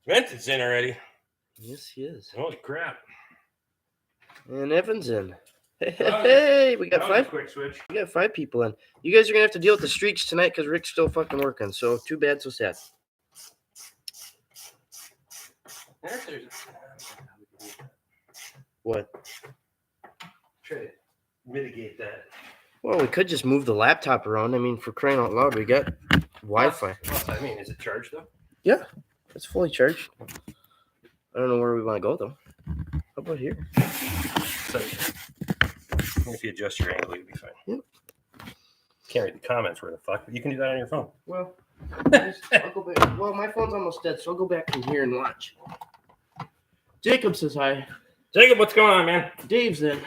Vincent's in already. Yes, he is. Holy crap. And Evan's in. Hey, we got five. Quick switch. We got 5 people in. You guys are gonna have to deal with the streaks tonight because Rick's still fucking working. So too bad, so sad. What? Try to mitigate that. Well, we could just move the laptop around. I mean, for crying out loud, we got Wi-Fi. I mean, is it charged though? Yeah, it's fully charged. I don't know where we want to go though. How about here? So, if you adjust your angle, you'll be fine. Yep. Can't read the comments where the fuck, but you can do that on your phone. Well, I'll go back. Well, my phone's almost dead, so I'll go back from here and watch. Jacob says hi. Jacob, what's going on, man? Dave's in.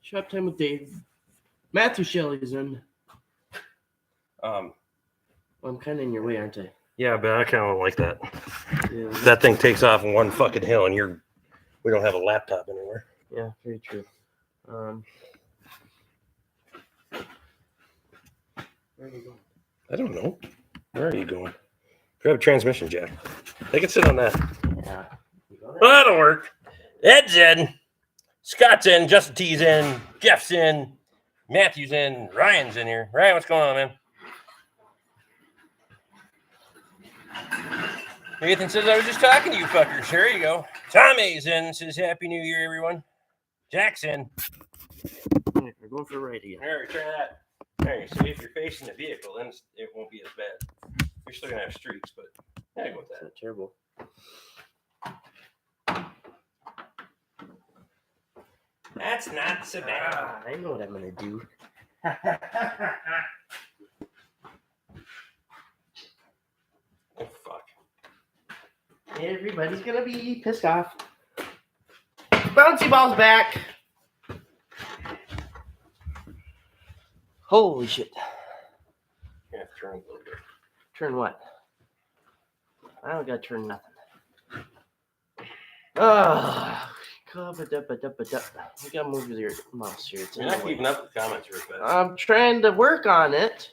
Shop time with Dave. Matthew Shelley's in. Well, I'm kind of in your way, aren't I? Yeah, but I kind of don't like that. Yeah. That thing takes off in one fucking hill, and we don't have a laptop anywhere. Yeah, very true. Where are you going? I don't know. Where are you going? Grab a transmission jack. They can sit on that. Yeah. Well, that'll work. Ed's in. Scott's in. Justin T's in. Jeff's in. Matthew's in. Ryan's in here. Ryan, what's going on, man? Nathan says, I was just talking to you fuckers. There you go. Tommy's in. Says, Happy New Year, everyone. Jack's in. We're going for a ride again. All right, try that. All right, so if you're facing the vehicle, then it won't be as bad. You're still going to have streaks, but yeah, go with It's that. not terrible. That's not so bad. I know what I'm going to do. Oh, fuck. Everybody's going to be pissed off. Bouncy ball's back. Holy shit. You have to turn a little bit. Turn what? I don't got to turn nothing. We got to move your mouse here. It's You're not keeping up with the comments real fast. I'm trying to work on it.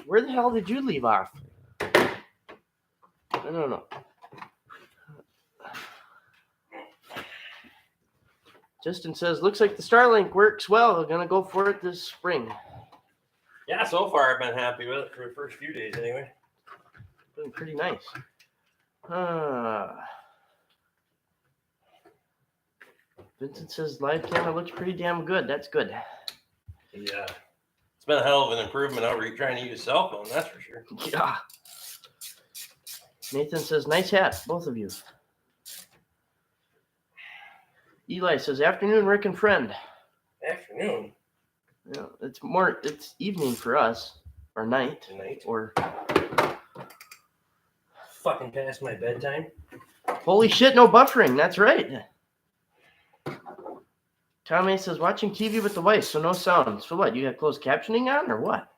Where the hell did you leave off? I don't know. Justin says, looks like the Starlink works well. We're going to go for it this spring. Yeah, so far I've been happy with it for the first few days anyway. Been pretty nice. Vincent says, live camera looks pretty damn good. That's good. Yeah. It's been a hell of an improvement over trying to use a cell phone, that's for sure. Yeah. Nathan says, nice hat, both of you. Eli says, afternoon, Rick and friend. Afternoon? Yeah, it's evening for us, or night. Tonight? Or fucking past my bedtime. Holy shit, no buffering. That's right. Tommy says, watching TV with the wife, so no sound. So what, you got closed captioning on, or what?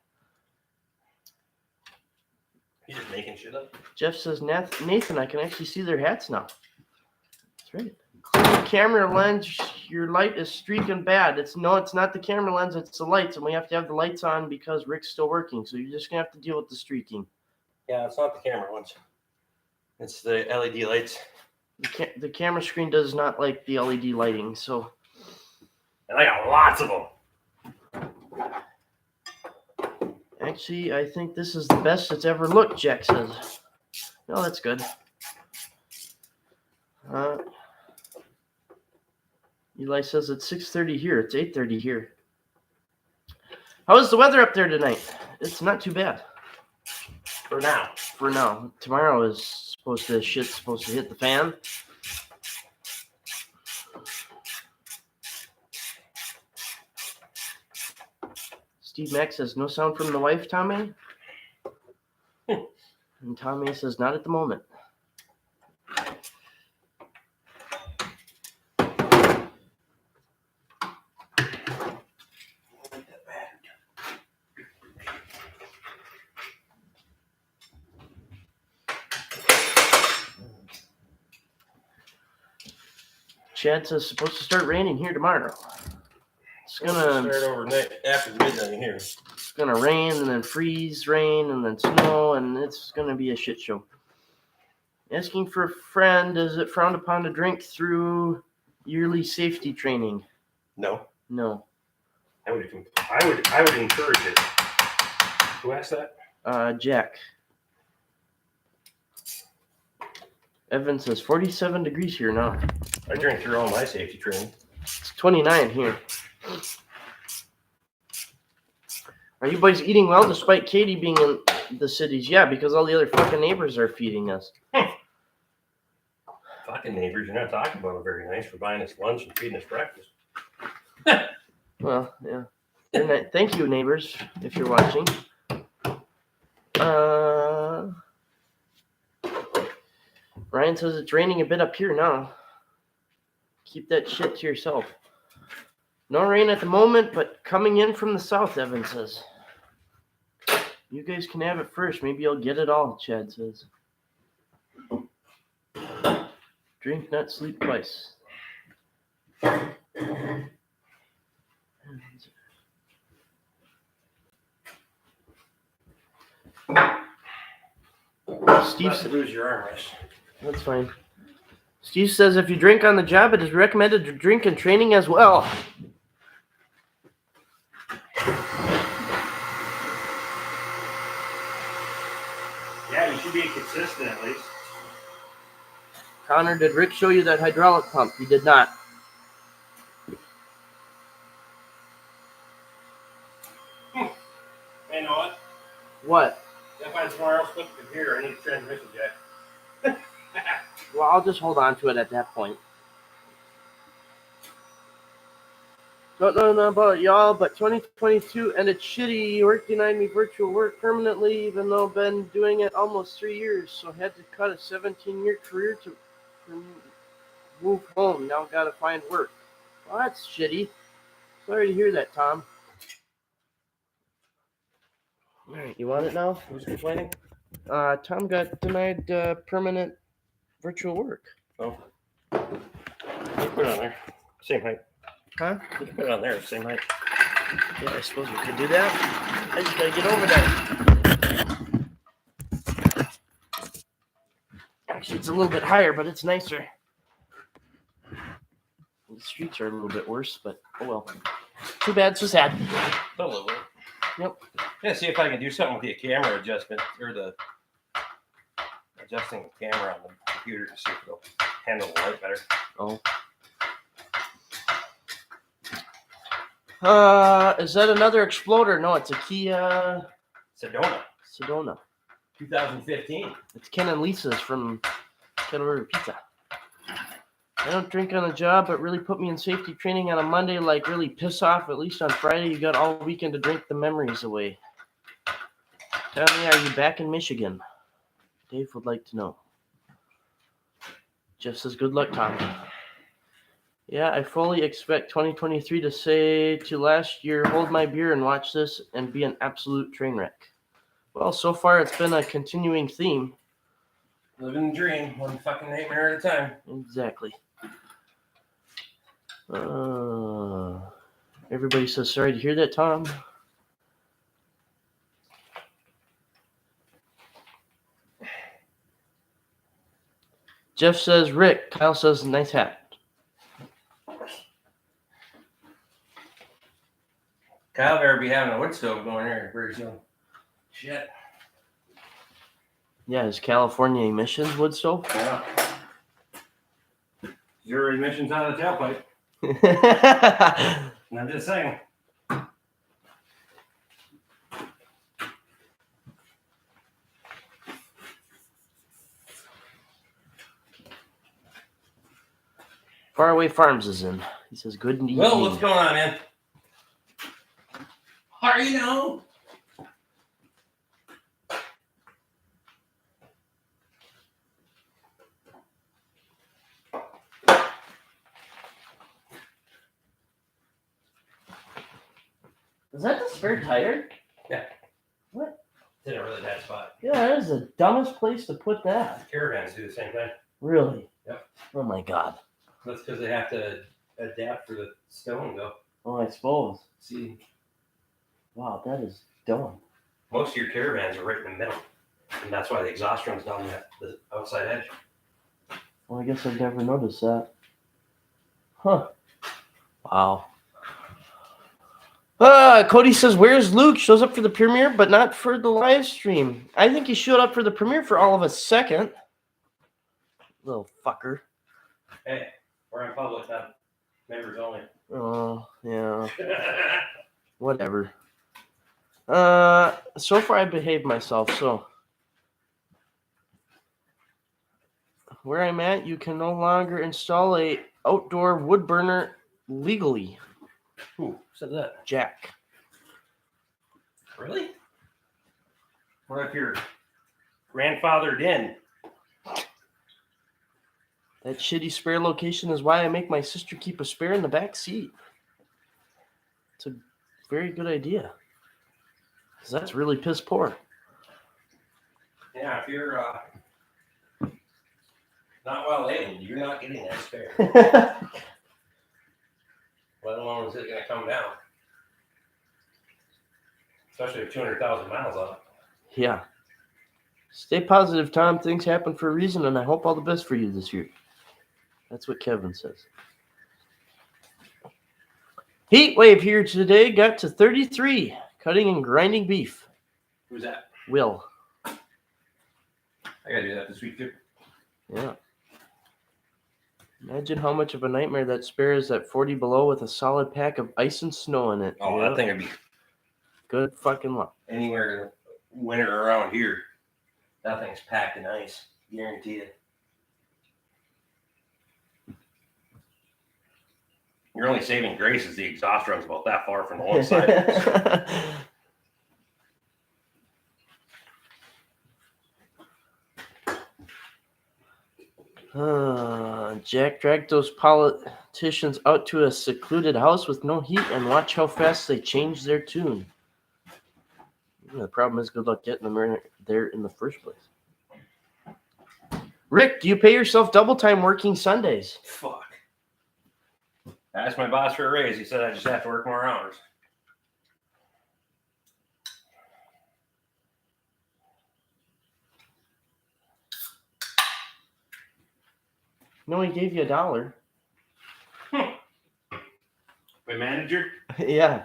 You just making shit up? Jeff says, Nathan, I can actually see their hats now. That's right. Clean camera lens, your light is streaking bad. It's not the camera lens, it's the lights, and we have to have the lights on because Rick's still working, so you're just going to have to deal with the streaking. Yeah, it's not the camera ones. It's the LED lights. The camera screen does not like the LED lighting, so... And I got lots of them. Actually, I think this is the best it's ever looked, Jack says. No, that's good. Eli says it's 6:30 here. It's 8:30 here. How is the weather up there tonight? It's not too bad. For now. For now. Tomorrow is supposed to hit the fan. Steve Mack says, no sound from the wife, Tommy? And Tommy says, not at the moment. Chad says, supposed to start raining here tomorrow. It's gonna start overnight after midnight here. It's gonna rain and then freeze, rain and then snow, and it's gonna be a shit show. Asking for a friend, is it frowned upon to drink through yearly safety training? No. No. I would encourage it. Who asked that? Jack. Evan says 47 degrees here now. I drink through all my safety training. It's 29 here. Are you boys eating well despite Katie being in the cities? Yeah, because all the other fucking neighbors are feeding us. Fucking neighbors, you're not talking about them very nice for buying us lunch and feeding us breakfast. Well, yeah. Thank you, neighbors, if you're watching. Ryan says it's raining a bit up here now. Keep that shit to yourself. No rain at the moment, but coming in from the south, Evan says. You guys can have it first. Maybe I'll get it all, Chad says. Drink, not sleep twice. Steve said, lose your armrest. That's fine. Steve says if you drink on the job, it is recommended to drink in training as well. Yeah, you should be consistent at least. Connor, did Rick show you that hydraulic pump? He did not. You know what? What? If I find somewhere else, put the computer. I need a transmission jack. Well, I'll just hold on to it at that point. Don't know about y'all, but 2022 ended shitty. Work denied me virtual work permanently, even though I've been doing it almost 3 years. So had to cut a 17-year career to move home. Now gotta find work. Well, that's shitty. Sorry to hear that, Tom. All right, you want it now? Who's complaining? Tom got denied permanent virtual work. Oh. You put it on there. Same height. Huh? You can put it on there, same height. Yeah, I suppose we could do that. I just gotta get over that. Actually, it's a little bit higher, but it's nicer. The streets are a little bit worse, but oh well. Too bad, so sad. A little bit. Yep. Yeah, see if I can do something with the camera adjustment or the adjusting the camera on the computer to see if it'll handle the light better. Oh. Is that another Exploder? No, it's a Kia Sedona. 2015. It's Ken and Lisa's from Kettle River Pizza. I don't drink on the job, but really put me in safety training on a Monday, like really piss off. At least on Friday, you got all weekend to drink the memories away. Tell me, are you back in Michigan? Dave would like to know. Jeff says, good luck, Tom. Yeah, I fully expect 2023 to say to last year, hold my beer and watch this and be an absolute train wreck. Well, so far it's been a continuing theme. Living the dream, one fucking nightmare at a time. Exactly. Everybody says sorry to hear that, Tom. Jeff says Rick. Kyle says nice hat. Kyle better be having a wood stove going here pretty soon. Shit. Yeah, his California emissions wood stove. Yeah. 0 emissions out of the tailpipe. I'm just saying. Faraway Farms is in. He says good evening. Well, what's going on, man? How are you know? Is that the spare tire? Yeah. What? It's in a really bad spot. Yeah, that is the dumbest place to put that. Caravans do the same thing. Really? Yep. Oh my god. That's because they have to adapt for the stone though. Oh, I suppose. See, Wow, that is dumb. most of your caravans are right in the middle. And that's why the exhaust runs down that the outside edge. Well, I guess I've never noticed that. Huh. Wow. Cody says, "Where's Luke? Shows up for the premiere, but not for the live stream." I think he showed up for the premiere for all of a second. Little fucker. Hey, we're in public, not members only. Oh, yeah. Whatever. So far I behaved myself, so. Where I'm at, you can no longer install a outdoor wood burner legally. Who said that? Jack. Really? What if you're grandfathered in? That shitty spare location is why I make my sister keep a spare in the back seat. It's a very good idea. Because that's really piss poor. Yeah, if you're not well able, you're not getting that spare. Let alone is it going to come down? Especially with 200,000 miles on it. Yeah. Stay positive, Tom. Things happen for a reason, and I hope all the best for you this year. That's what Kevin says. Heat wave here today got to 33, cutting and grinding beef. Who's that? Will. I got to do that this week, too. Yeah. Imagine how much of a nightmare that spare is at 40 below with a solid pack of ice and snow in it. Oh, yeah. that thing would be Good fucking luck. anywhere winter around here. That thing's packed in ice. Guarantee it. Your only saving grace is the exhaust runs about that far from the one side. Jack dragged those politicians out to a secluded house with no heat and watch how fast they change their tune. The problem is good luck getting them there in the first place. Rick, do you pay yourself double time working Sundays? Fuck. I asked my boss for a raise. He said I just have to work more hours. No, he gave you $1. My manager? Yeah.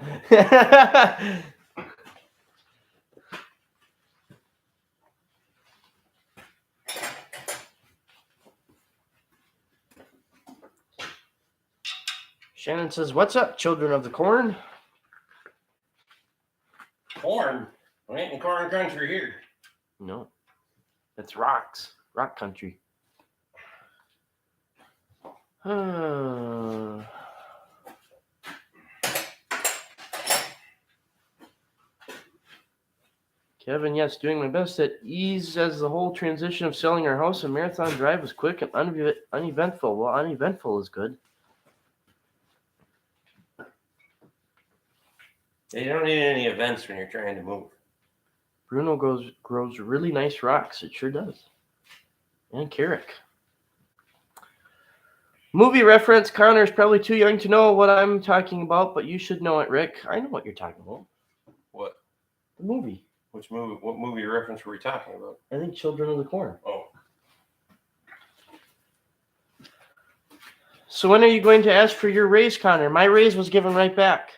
Shannon says, "What's up, children of the corn?" Corn? We ain't in corn country here. No. It's rocks. Rock country. Kevin, yes, doing my best at ease as the whole transition of selling our house and marathon drive was quick and uneventful. Well, uneventful is good. You don't need any events when you're trying to move. Bruno grows really nice rocks. It sure does. And Carrick. Movie reference. Connor's probably too young to know what I'm talking about, but you should know it, Rick. I know what you're talking about. What? The movie. Which movie? What movie reference were we talking about? I think Children of the Corn. Oh. So when are you going to ask for your raise, Connor? My raise was given right back.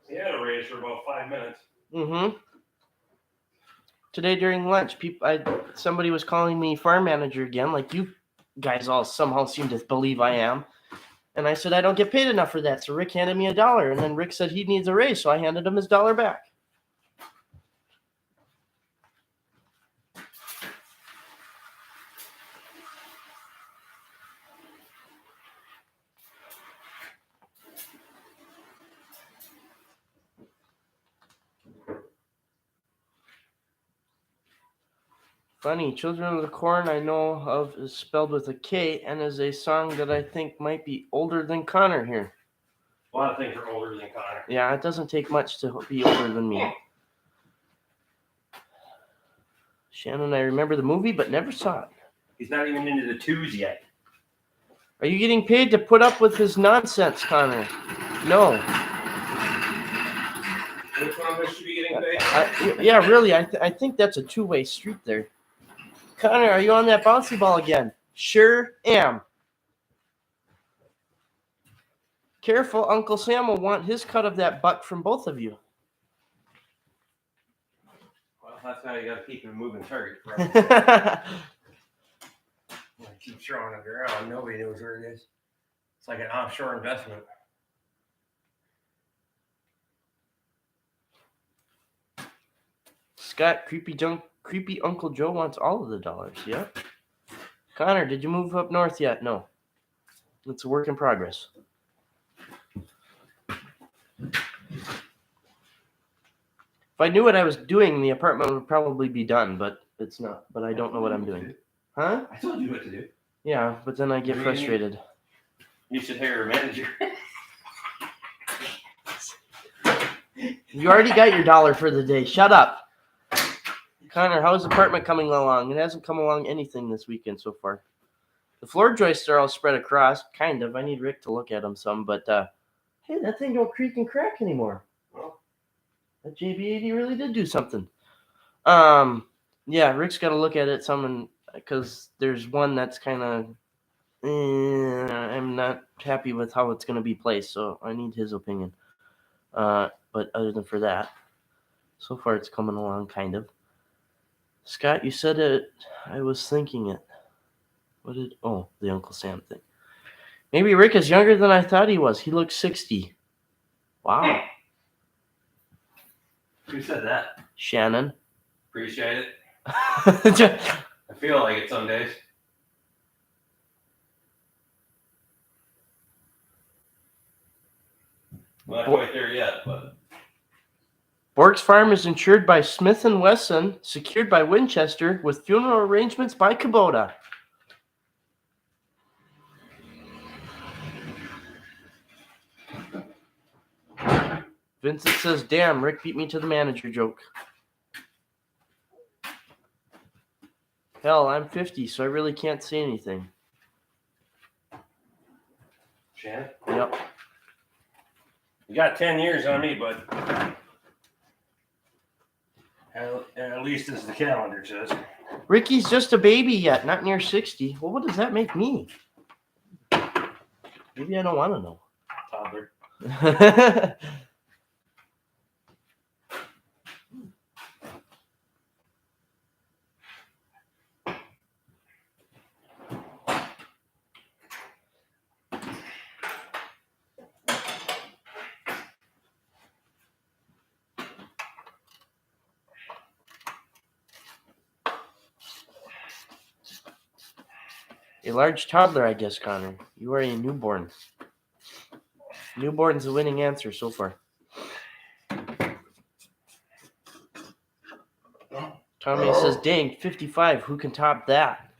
He had a raise for about 5 minutes. Mm-hmm. Today during lunch, somebody was calling me farm manager again, like you guys all somehow seem to believe I am. And I said, I don't get paid enough for that. So Rick handed me $1. And then Rick said he needs a raise. So I handed him his $1 back. Funny, Children of the Corn I know of is spelled with a K and is a song that I think might be older than Connor here. A lot of things are older than Connor. Yeah, it doesn't take much to be older than me. Shannon, I remember the movie, but never saw it. He's not even into the twos yet. Are you getting paid to put up with his nonsense, Connor? No. Which one of us should be getting paid? Yeah, really, I think that's a two-way street there. Connor, are you on that bouncy ball again? Sure am. Careful, Uncle Sam will want his cut of that buck from both of you. Well, that's how you got to keep a moving target. Keep throwing it around. Nobody knows where it is. It's like an offshore investment. Scott, creepy Uncle Joe wants all of the dollars. Yep. Connor, did you move up north yet? No. It's a work in progress. If I knew what I was doing, the apartment would probably be done, but it's not. But I don't know what I'm doing. Huh? I told you what to do. Yeah, but then I get frustrated. You should hire a manager. You already got your dollar for the day. Shut up. Connor, how's the apartment coming along? It hasn't come along anything this weekend so far. The floor joists are all spread across, kind of. I need Rick to look at them some, but hey, that thing don't creak and crack anymore. Well, that JB80 really did do something. Yeah, Rick's got to look at it some, because there's one that's kind of, I'm not happy with how it's going to be placed, so I need his opinion. But other than for that, so far it's coming along kind of. Scott, you said it. I was thinking it. The Uncle Sam thing. Maybe Rick is younger than I thought he was. He looks 60. Wow. Who said that? Shannon. Appreciate it. I feel like it some days. Not quite there yet, but. Bork's farm is insured by Smith & Wesson, secured by Winchester, with funeral arrangements by Kubota. Vincent says, damn, Rick beat me to the manager joke. Hell, I'm 50, so I really can't say anything. Shannon? Yep. You got 10 years on me, bud. At least as the calendar says. Ricky's just a baby yet, not near 60. Well, what does that make me? Maybe I don't want to know. Toddler. A large toddler, I guess, Connor. You are a newborn. Newborn's the winning answer so far. Tommy says, dang, 55. Who can top that?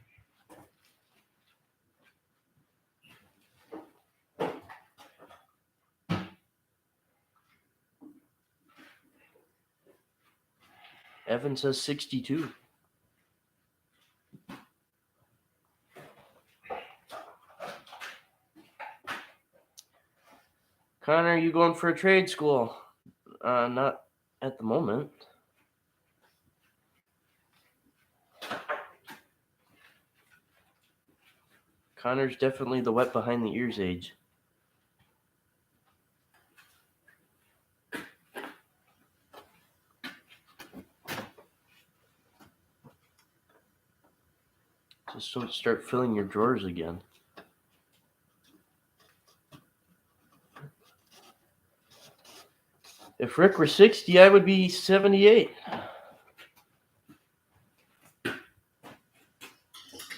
Evan says 62. Connor, are you going for a trade school? Not at the moment. Connor's definitely the wet behind the ears age. Just don't start filling your drawers again. If Rick were 60, I would be 78.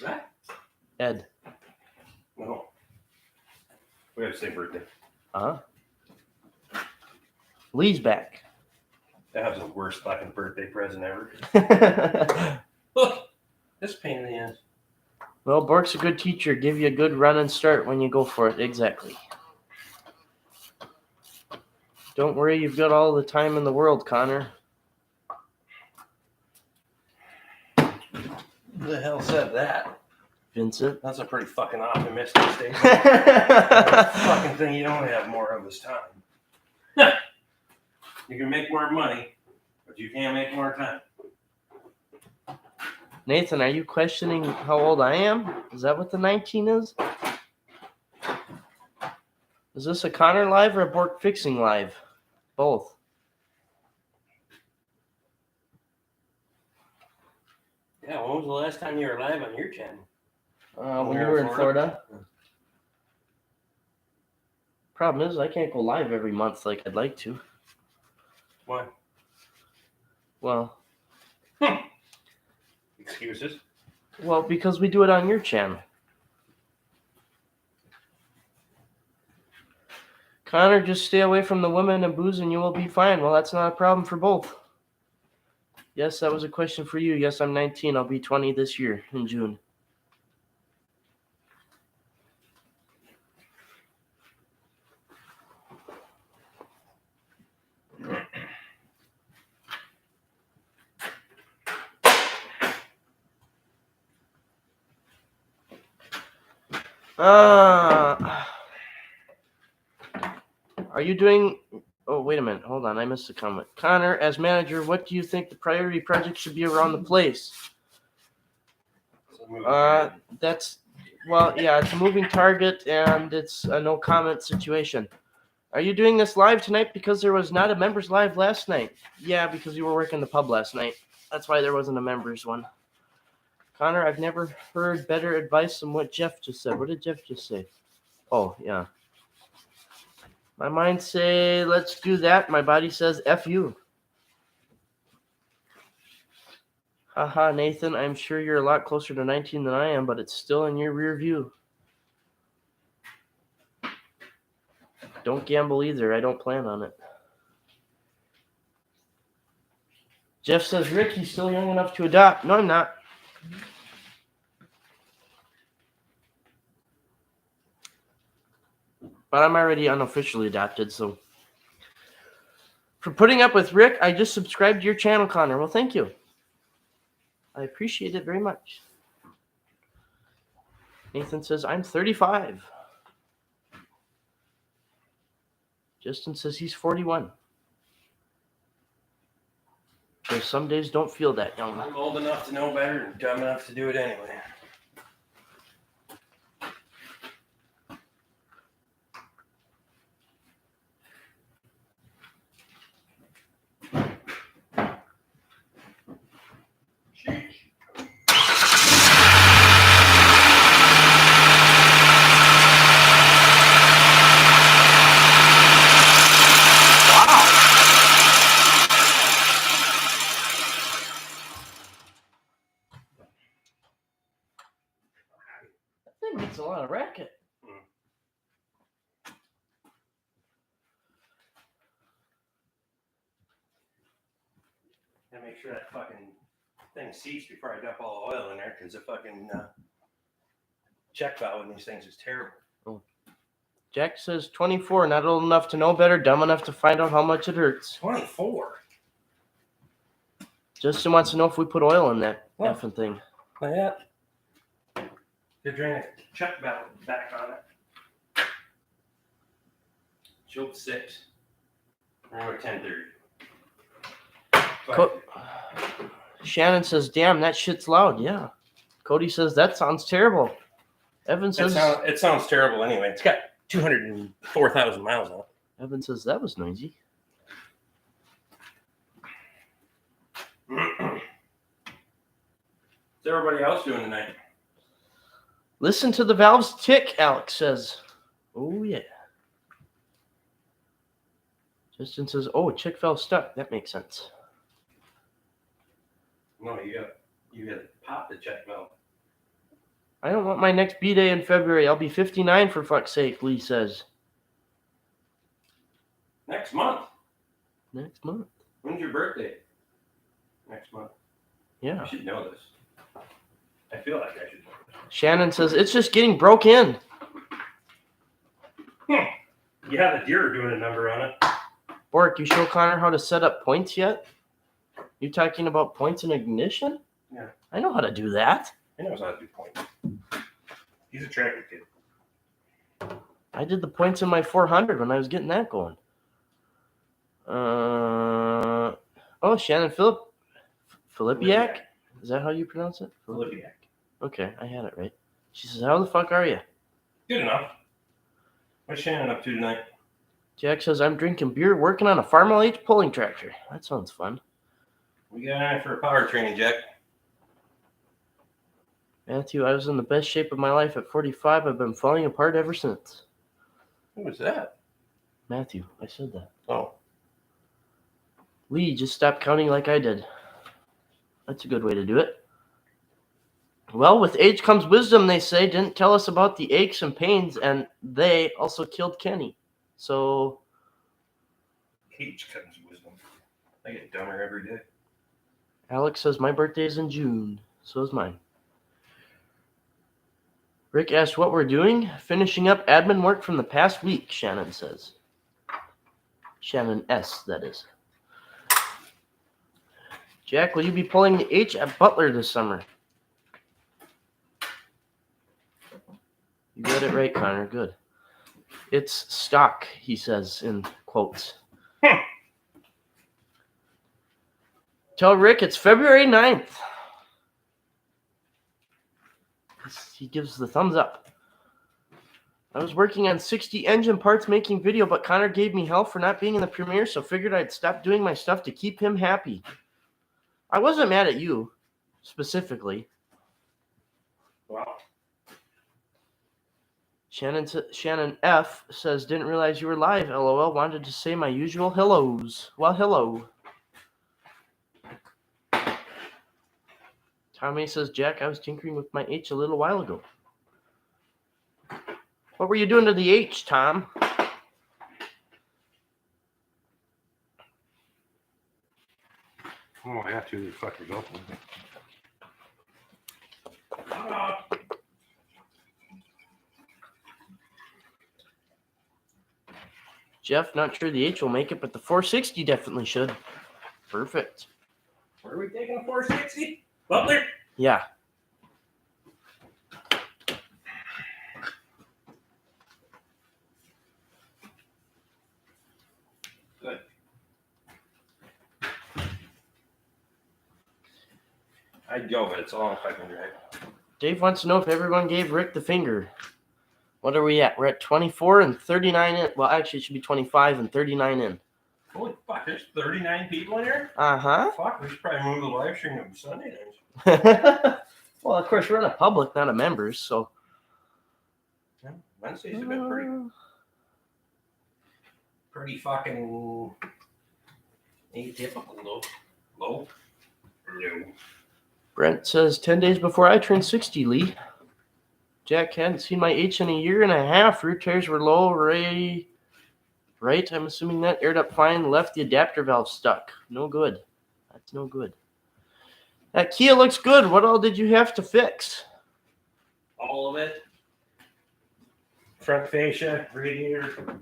That? Ed. No. We have the same birthday. Uh-huh. Lee's back. That was the worst fucking birthday present ever. Look, this pain in the ass. Well, Bork's a good teacher. Give you a good run and start when you go for it. Exactly. Don't worry, you've got all the time in the world, Connor. Who the hell said that? Vincent. That's a pretty fucking optimistic statement. Fucking thing you don't have more of this time. You can make more money, but you can't make more time. Nathan, are you questioning how old I am? Is that what the 19 is? Is this a Connor live or a Bork fixing live? Both. Yeah, when was the last time you were live on your channel? When you were in Florida. Problem is, I can't go live every month like I'd like to. Why? Well, Excuses? well, because we do it on your channel. Connor, just stay away from the women and booze and you will be fine. Well, that's not a problem for both. Yes, that was a question for you. Yes, I'm 19. I'll be 20 this year in June. Are you doing... Oh, wait a minute. Hold on. I missed a comment. Connor, as manager, what do you think the priority project should be around the place? That's... Well, yeah, it's a moving target, and it's a no comment situation. Are you doing this live tonight because there was not a members live last night? Yeah, because you were working the pub last night. That's why there wasn't a members one. Connor, I've never heard better advice than what Jeff just said. What did Jeff just say? Oh, yeah. My mind say, let's do that. My body says, F you. Haha, Nathan, I'm sure you're a lot closer to 19 than I am, but it's still in your rear view. Don't gamble either. I don't plan on it. Jeff says, Rick, he's still young enough to adopt. No, I'm not. But I'm already unofficially adopted, so. For putting up with Rick, I just subscribed to your channel, Connor. Well, thank you. I appreciate it very much. Nathan says, I'm 35. Justin says he's 41. So some days don't feel that young. I'm old enough to know better and dumb enough to do it anyway. That thing gets a lot of racket. Gotta make sure that fucking thing seats before I dump all the oil in there, because the fucking check valve in these things is terrible. Oh. Jack says 24, not old enough to know better, dumb enough to find out how much it hurts. 24? Justin wants to know if we put oil in that What? effing thing. Like that. To drain a check valve back on it. Choke 6. Or 10:30. Shannon says, damn, that shit's loud. Yeah. Cody says, that sounds terrible. Evan says, it sounds terrible anyway. It's got 204,000 miles on it. Evan says, that was noisy. What's everybody else doing tonight? Listen to the valves tick, Alex says. Oh, yeah. Justin says, oh, check valve stuck. That makes sense. No, you got to pop the check valve. I don't want my next B-day in February. I'll be 59 for fuck's sake, Lee says. Next month. Next month. When's your birthday? Next month. Yeah. I should know this. I feel like I should know this. Shannon says, it's just getting broke in. Yeah, the deer are doing a number on it. Bork, you show Connor how to set up points yet? You talking about points in ignition? Yeah. I know how to do that. He knows how to do points. He's a tracker kid. I did the points in my 400 when I was getting that going. Shannon Filipiak? Is that how you pronounce it? Filipiak. Okay, I had it right. She says, how the fuck are you? Good enough. What's Shannon up to tonight? Jack says, I'm drinking beer, working on a Farm H pulling tractor. That sounds fun. We got on for a power training, Jack. Matthew, I was in the best shape of my life at 45. I've been falling apart ever since. Who was that? Matthew, I said that. Oh. Lee, just stop counting like I did. That's a good way to do it. Well, with age comes wisdom, they say. Didn't tell us about the aches and pains, and they also killed Kenny. So... Age comes wisdom. I get dumber every day. Alex says, my birthday is in June. So is mine. Rick asked what we're doing. Finishing up admin work from the past week, Shannon says. Shannon S., that is. Jack, will you be pulling the H at Butler this summer? You got it right, Connor. Good. It's stock, he says in quotes. Tell Rick it's February 9th. He gives the thumbs up. I was working on 60 engine parts making video, but Connor gave me hell for not being in the premiere, so figured I'd stop doing my stuff to keep him happy. I wasn't mad at you, specifically. Wow. Shannon F. says, didn't realize you were live, LOL. Wanted to say my usual hellos. Well, hello. Tommy says, Jack, I was tinkering with my H a little while ago. What were you doing to the H, Tom? Oh, I got to fucking go. Jeff, not sure the H will make it, but the 460 definitely should. Perfect. Where are we taking a 460? Butler? Yeah. Good. I'd go, but it's all if I can drive. Dave wants to know if everyone gave Rick the finger. What are we at? We're at 24 and 39 in. Well, actually, it should be 25 and 39 in. Holy fuck, there's 39 people in here? Uh-huh. Fuck, we should probably move the live stream to Sunday nights. Well, of course, we're in a public, not a members, so. Yeah, Wednesdays have been pretty fucking atypical, though. Low. Brent says, 10 days before I turned 60, Lee. Jack hadn't seen my H in a year and a half. Rear tires were low, right? I'm assuming that aired up fine. Left the adapter valve stuck. No good. That's no good. That Kia looks good. What all did you have to fix? All of it. Front fascia, radiator,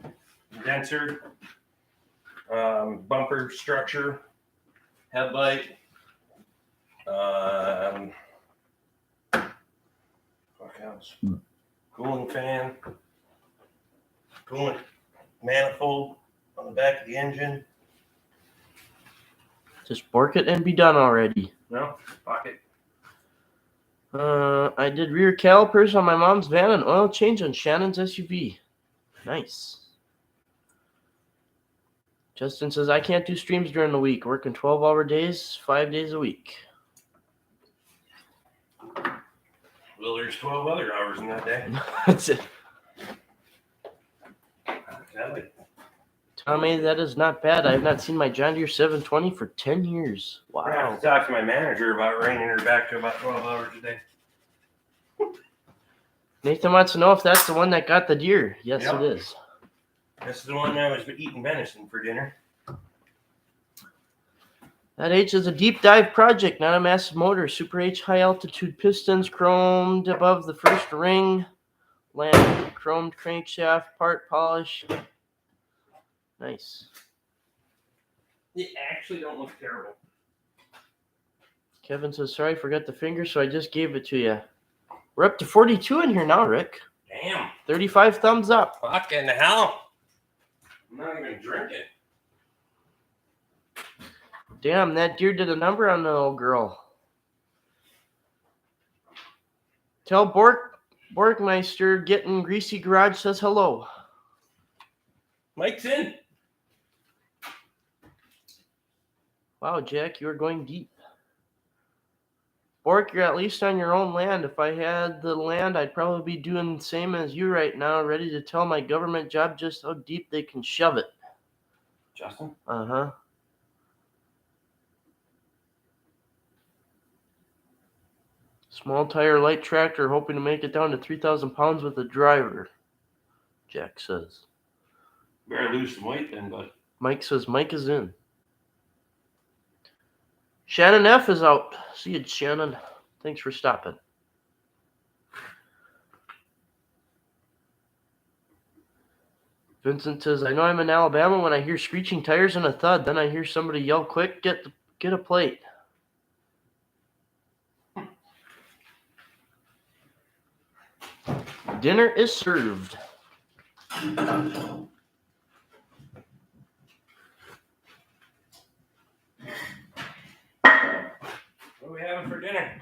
condenser, bumper structure, headlight. What else? Cooling fan, coolant manifold on the back of the engine. Just bork it and be done already. No, pocket. I did rear calipers on my mom's van and oil change on Shannon's SUV. Nice. Justin says, I can't do streams during the week. Working 12-hour days, 5 days a week. Well, there's 12 other hours in that day. That's it. Exactly. Tommy, that is not bad. I have not seen my John Deere 720 for 10 years. I Wow. have to talk to my manager about reining her back to about 12 hours a day. Nathan wants to know if that's the one that got the deer. Yes, Yep. it is. This is the one I was eating venison for dinner. That H is a deep dive project, not a massive motor. Super H high altitude pistons chromed above the first ring. Lamp, chromed crankshaft, part polish. Nice. They actually don't look terrible. Kevin says, sorry, I forgot the finger, so I just gave it to you. We're up to 42 in here now, Rick. Damn. 35 thumbs up. Fucking hell. I'm not even drinking. Damn, that deer did a number on the old girl. Tell Borkmeister getting greasy garage says hello. Mike's in. Wow, Jack, you are going deep. Bork, you're at least on your own land. If I had the land, I'd probably be doing the same as you right now, ready to tell my government job just how deep they can shove it. Justin? Uh-huh. Small tire, light tractor, hoping to make it down to 3,000 pounds with a driver, Jack says. Better lose some weight then, bud. Mike says Mike is in. Shannon F. is out. See you, Shannon. Thanks for stopping. Vincent says, I know I'm in Alabama when I hear screeching tires and a thud. Then I hear somebody yell, quick, get a plate. Dinner is served. What are we having for dinner?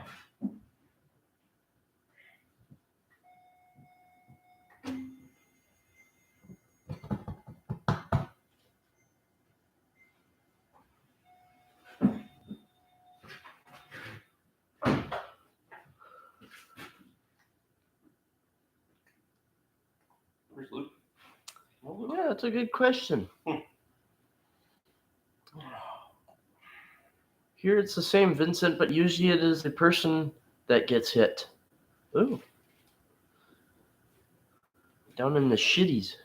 Where's Luke? Yeah, that's a good question. Here it's the same, Vincent, but usually it is the person that gets hit. Ooh. Down in the cities.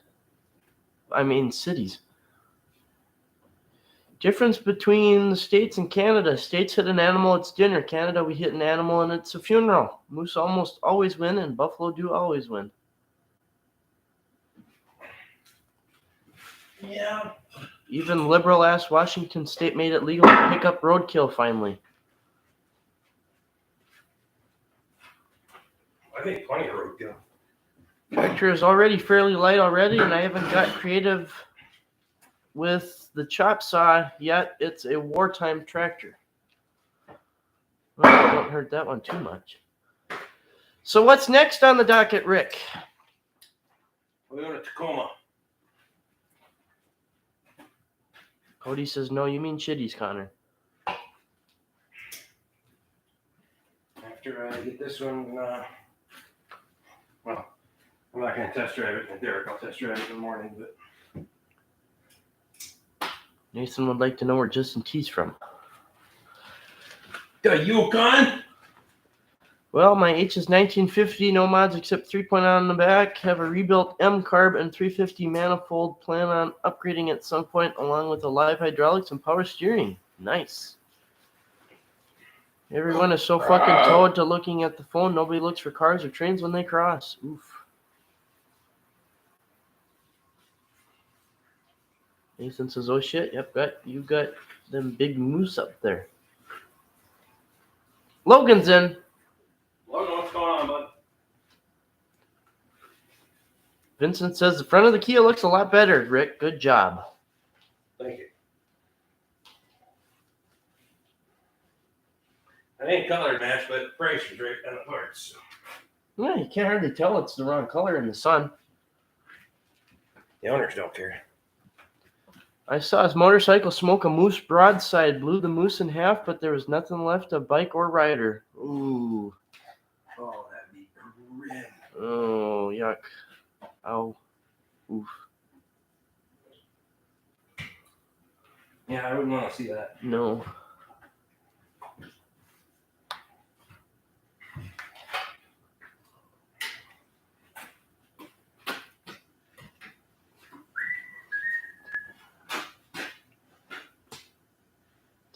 Difference between the States and Canada. States hit an animal, it's dinner. Canada, we hit an animal and it's a funeral. Moose almost always win and buffalo do always win. Yeah. Even liberal-ass Washington state made it legal to pick up roadkill finally. I think plenty of roadkill. Tractor is already fairly light already, and I haven't got creative with the chop saw yet. It's a wartime tractor. Well, I don't hurt that one too much. So what's next on the docket, Rick? We're going to Tacoma. Cody says, no, you mean Chitties, Connor. After I get this one, well, I'm not going to test drive it. Derek, I'll test drive it in the morning. But Nathan would like to know where Justin T's from. the Yukon? Well, my H is 1950, no mods except 3.0 on the back. Have a rebuilt M carb and 350 manifold. Plan on upgrading at some point, along with a live hydraulics and power steering. Nice. Everyone is so fucking towed to looking at the phone. Nobody looks for cars or trains when they cross. Oof. Nathan says, "Oh shit, yep, you got them big moose up there." Logan's in. Logan, what's going on, bud? Vincent says the front of the Kia looks a lot better. Rick, good job. Thank you. I ain't color match, but price is right on the parts. Yeah, you can't hardly tell it's the wrong color in the sun. The owners don't care. I saw his motorcycle smoke a moose broadside, blew the moose in half, but there was nothing left of bike or rider. Ooh. Oh, that'd be grim. Oh, yuck. Ow. Oof. Yeah, I wouldn't want to see that. No.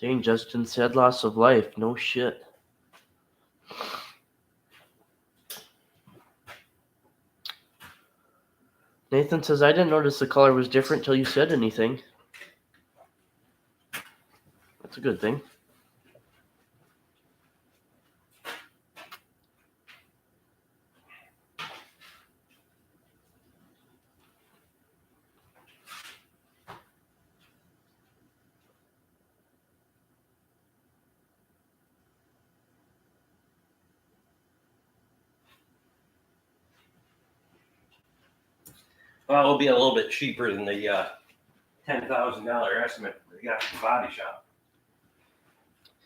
Dang, Justin said loss of life. No shit. Nathan says, I didn't notice the color was different till you said anything. That's a good thing. Well, it'll be a little bit cheaper than the $10,000 estimate they got from the body shop.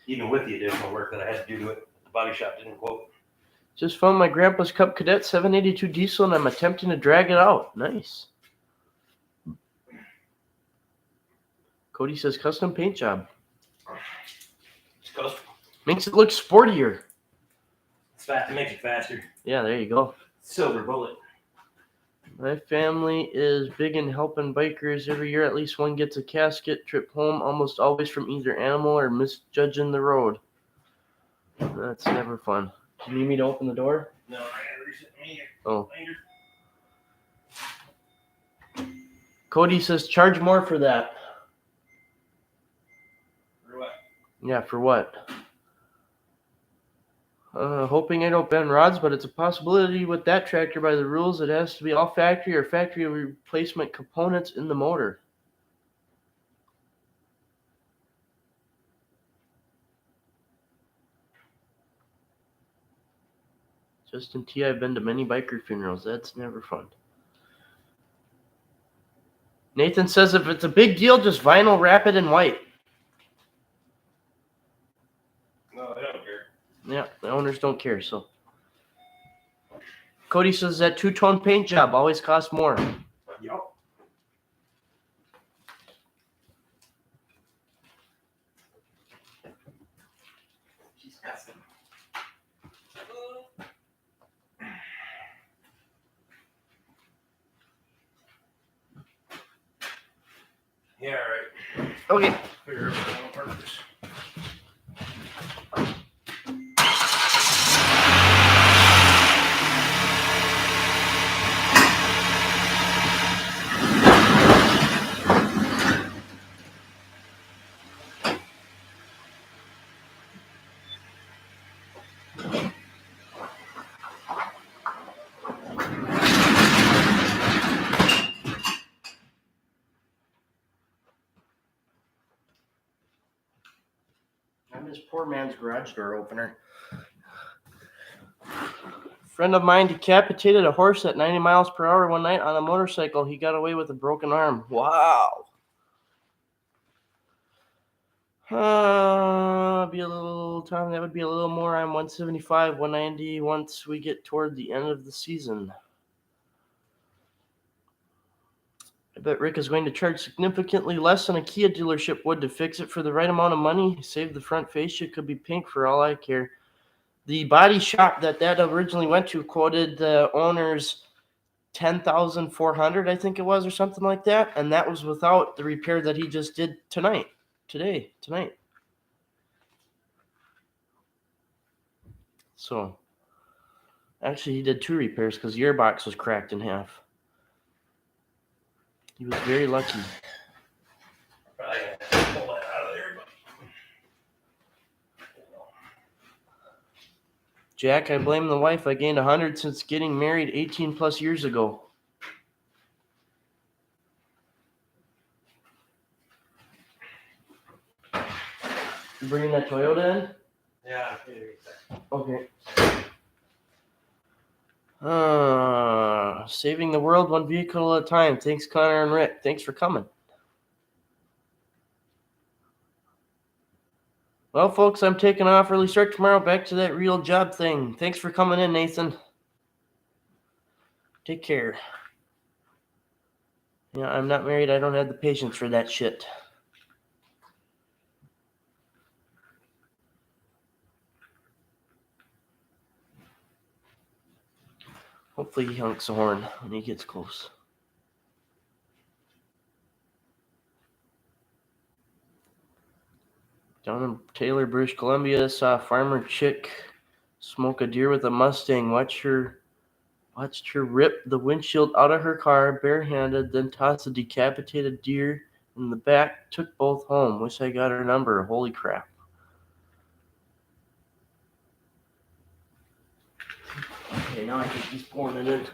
Even with the additional work that I had to do to it, the body shop didn't quote. Just found my grandpa's Cup Cadet 782 diesel, and I'm attempting to drag it out. Nice. Cody says custom paint job. It's custom. Makes it look sportier. It's fast. It makes it faster. Yeah, there you go. Silver bullet. My family is big in helping bikers. Every year at least one gets a casket trip home, almost always from either animal or misjudging the road. That's never fun. Do you need me to open the door? No, I gotta reset me. Oh. Cody says charge more for that. For what? Yeah, for what? Hoping I don't bend rods, but it's a possibility with that tractor. By the rules, it has to be all factory or factory replacement components in the motor. Justin T, I've been to many biker funerals. That's never fun. Nathan says if it's a big deal, just vinyl wrap it in white. No, I don't care. Yeah, the owners don't care, so. Cody says that two-tone paint job always costs more. Yep. She's custom. Yeah, all right. Okay. Figure out how to work this. I'm this poor man's garage door opener. Friend of mine decapitated a horse at 90 miles per hour one night on a motorcycle. He got away with a broken arm. Wow. Be a little time. That would be a little more. I'm 175, 190 once we get toward the end of the season. I bet Rick is going to charge significantly less than a Kia dealership would to fix it for the right amount of money. Save the front fascia. Could be pink for all I care. The body shop that originally went to quoted the owner's $10,400, I think it was, or something like that, and that was without the repair that he just did tonight. So, actually, he did 2 repairs because the gearbox was cracked in half. He was very lucky. Probably gonna pull that out of there, but Jack, I blame the wife. I gained 100 since getting married 18 plus years ago. You bringing that Toyota in? yeah. Okay. Saving the world one vehicle at a time. Thanks, Connor and Rick. Thanks for coming. Well, folks, I'm taking off. Early start tomorrow. Back to that real job thing. Thanks for coming in, Nathan. Take care. Yeah, I'm not married. I don't have the patience for that shit. Hopefully he honks the horn when he gets close. Down in Taylor, British Columbia, saw a farmer chick smoke a deer with a Mustang. Watched her rip the windshield out of her car barehanded, then toss a decapitated deer in the back. Took both home. Wish I got her number. Holy crap. Okay, now I think he's pouring it in.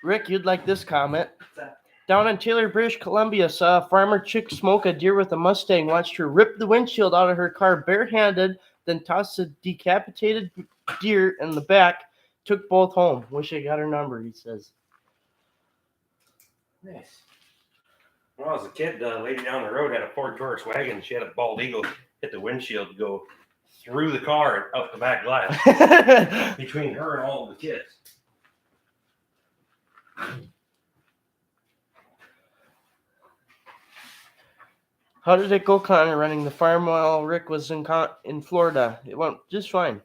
Rick, you'd like this comment. Down in Taylor, British Columbia, saw a farmer chick smoke a deer with a Mustang, watched her rip the windshield out of her car barehanded, then tossed a decapitated deer in the back, took both home. Wish I got her number, he says. Nice. When I was a kid, the lady down the road had a Ford Taurus wagon. She had a bald eagle hit the windshield, go through the car and out the back glass between her and all of the kids. How did it go, Connor, running the farm while Rick was in Florida? It went just fine.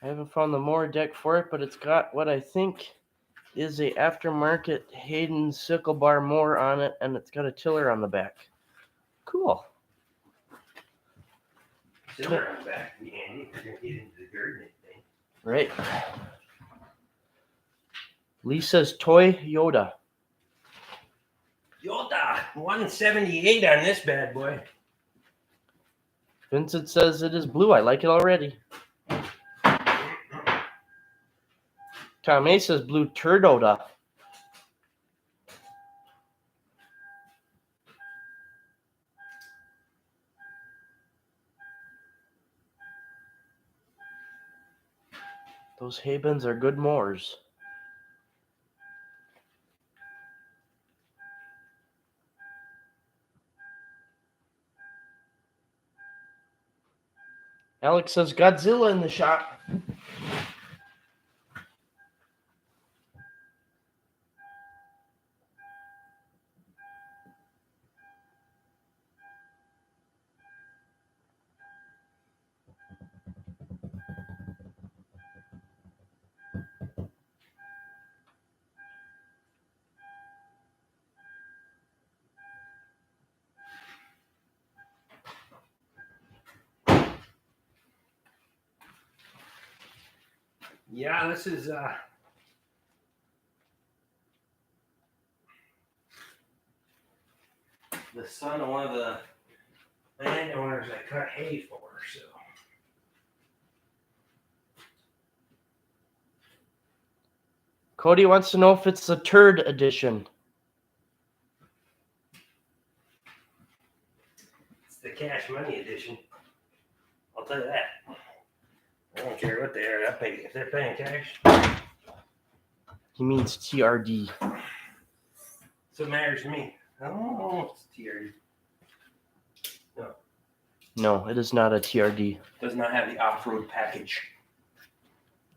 I haven't found the mower deck for it, but it's got what I think is a aftermarket Hayden sickle bar mower on it, and it's got a tiller on the back. Cool. Tiller on the back would be handy if you're going to get into the gardening thing. Right. Lee says toy Yoda. Yoda, 178 on this bad boy. Vincent says it is blue. I like it already. Tom A says blue turdoda. Those hay bins are good mowers. Alex says Godzilla in the shop. Yeah, this is the son of one of the landowners I cut hay for, so. Cody wants to know if it's the turd edition. It's the cash money edition. I'll tell you that. I don't care what they are. If they're paying cash. He means TRD. So it matters to me. Oh, it's TRD. No, it is not a TRD. Does not have the off-road package.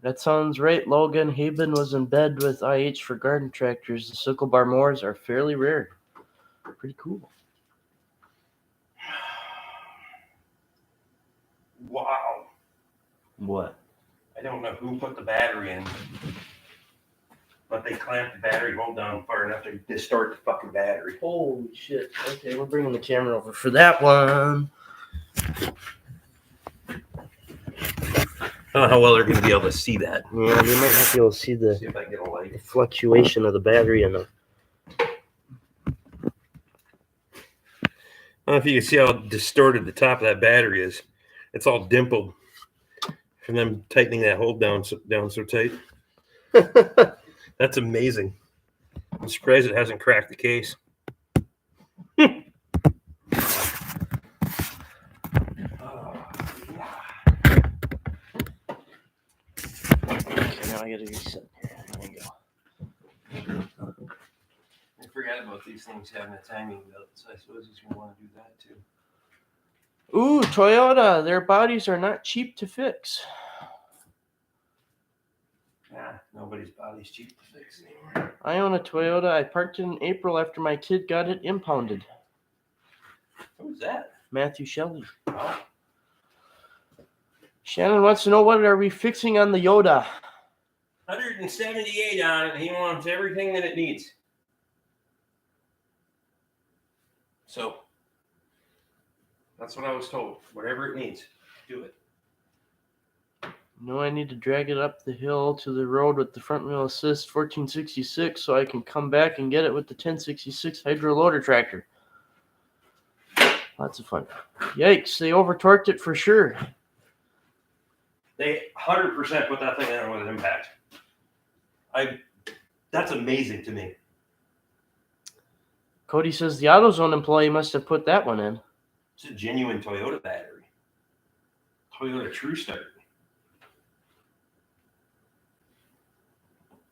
That sounds right, Logan. Haben was in bed with IH for garden tractors. The sickle bar mowers are fairly rare. Pretty cool. Wow. What? I don't know who put the battery in, but they clamped the battery hold down far enough to distort the fucking battery. Holy shit. Okay, we're bringing the camera over for that one. I don't know how well they're going to be able to see that. Yeah, we might not be able to see See if I can get a light. the fluctuation of the battery in the. I don't know if you can see how distorted the top of that battery is. It's all dimpled from them tightening that hold down so tight. That's amazing. I'm surprised it hasn't cracked the case. Okay, now I gotta reset. There we go. I forgot about these things having a timing belt, so I suppose he's going to want to do that too. Ooh, Toyota. Their bodies are not cheap to fix. Yeah, nobody's body's cheap to fix anymore. I own a Toyota. I parked it in April after my kid got it impounded. Who's that? Matthew Shelley. Oh. Shannon wants to know, what are we fixing on the Yoda? 178 on it, and he wants everything that it needs. So, that's what I was told. Whatever it needs, do it. No, I need to drag it up the hill to the road with the front wheel assist 1466 so I can come back and get it with the 1066 hydro loader tractor. Lots of fun. Yikes, they over-torqued it for sure. They 100% put that thing in with an impact. That's amazing to me. Cody says the AutoZone employee must have put that one in. It's a genuine Toyota battery. Toyota True Start.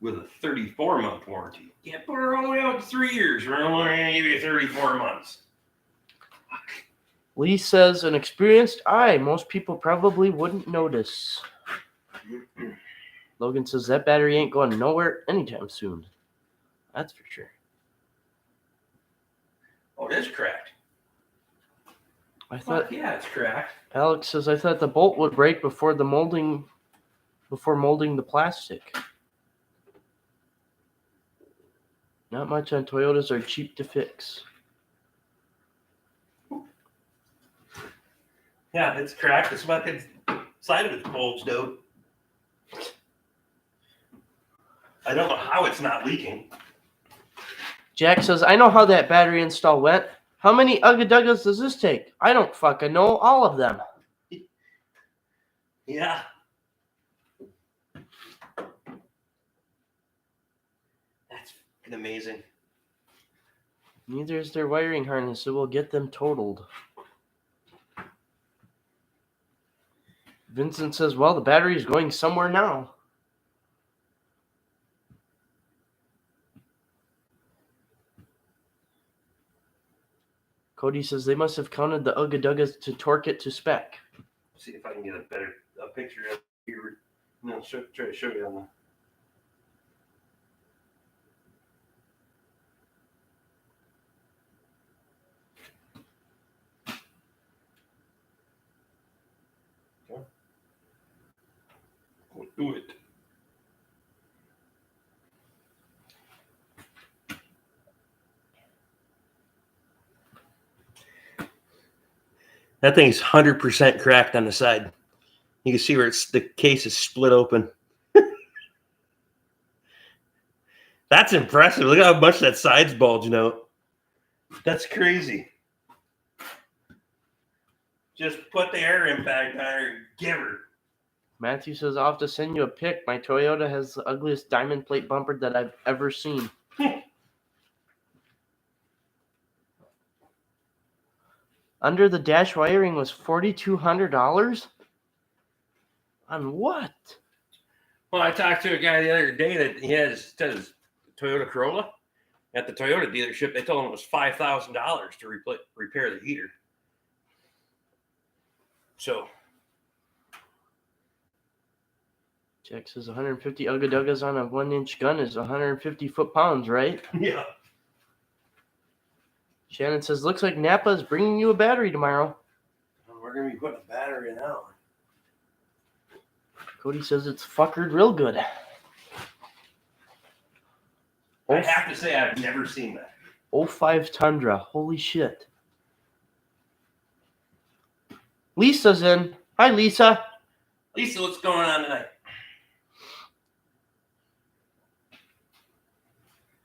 With a 34-month warranty. Yeah, put her all the way out to 3 years. We're only going to give you 34 months. Lee says an experienced eye. Most people probably wouldn't notice. Logan says that battery ain't going nowhere anytime soon. That's for sure. Oh, it is cracked. I thought. Yeah, it's cracked. Alex says I thought the bolt would break before molding the plastic. Not much on Toyotas are cheap to fix. Yeah, it's cracked. It's about the side of it's bulged out. I don't know how it's not leaking. Jack says, I know how that battery install went. How many Ugga-Duggas does this take? I don't fucking know. All of them. Yeah. That's fucking amazing. Neither is their wiring harness, so we'll get them totaled. Vincent says, well, the battery is going somewhere now. Cody says they must have counted the Ugga-Duggas to torque it to spec. See if I can get a picture of here. No, try to show you on the. We'll do it. That thing's 100% cracked on the side. You can see where the case is split open. That's impressive. Look how much that side's bulging out. That's crazy. Just put the air impact on her and give her. Matthew says, I'll have to send you a pic. My Toyota has the ugliest diamond plate bumper that I've ever seen. Under the dash wiring was $4,200? On what? Well, I talked to a guy the other day that he has his Toyota Corolla. At the Toyota dealership, they told him it was $5,000 to repair the heater. So. Jack says 150 Ugga-Duggas on a 1-inch gun is 150 foot-pounds, right? Yeah. Shannon says, looks like Napa is bringing you a battery tomorrow. We're going to be putting a battery in that one. Cody says it's fuckered real good. I have to say I've never seen that. 05 Tundra. Holy shit. Lisa's in. Hi, Lisa. Lisa, what's going on tonight?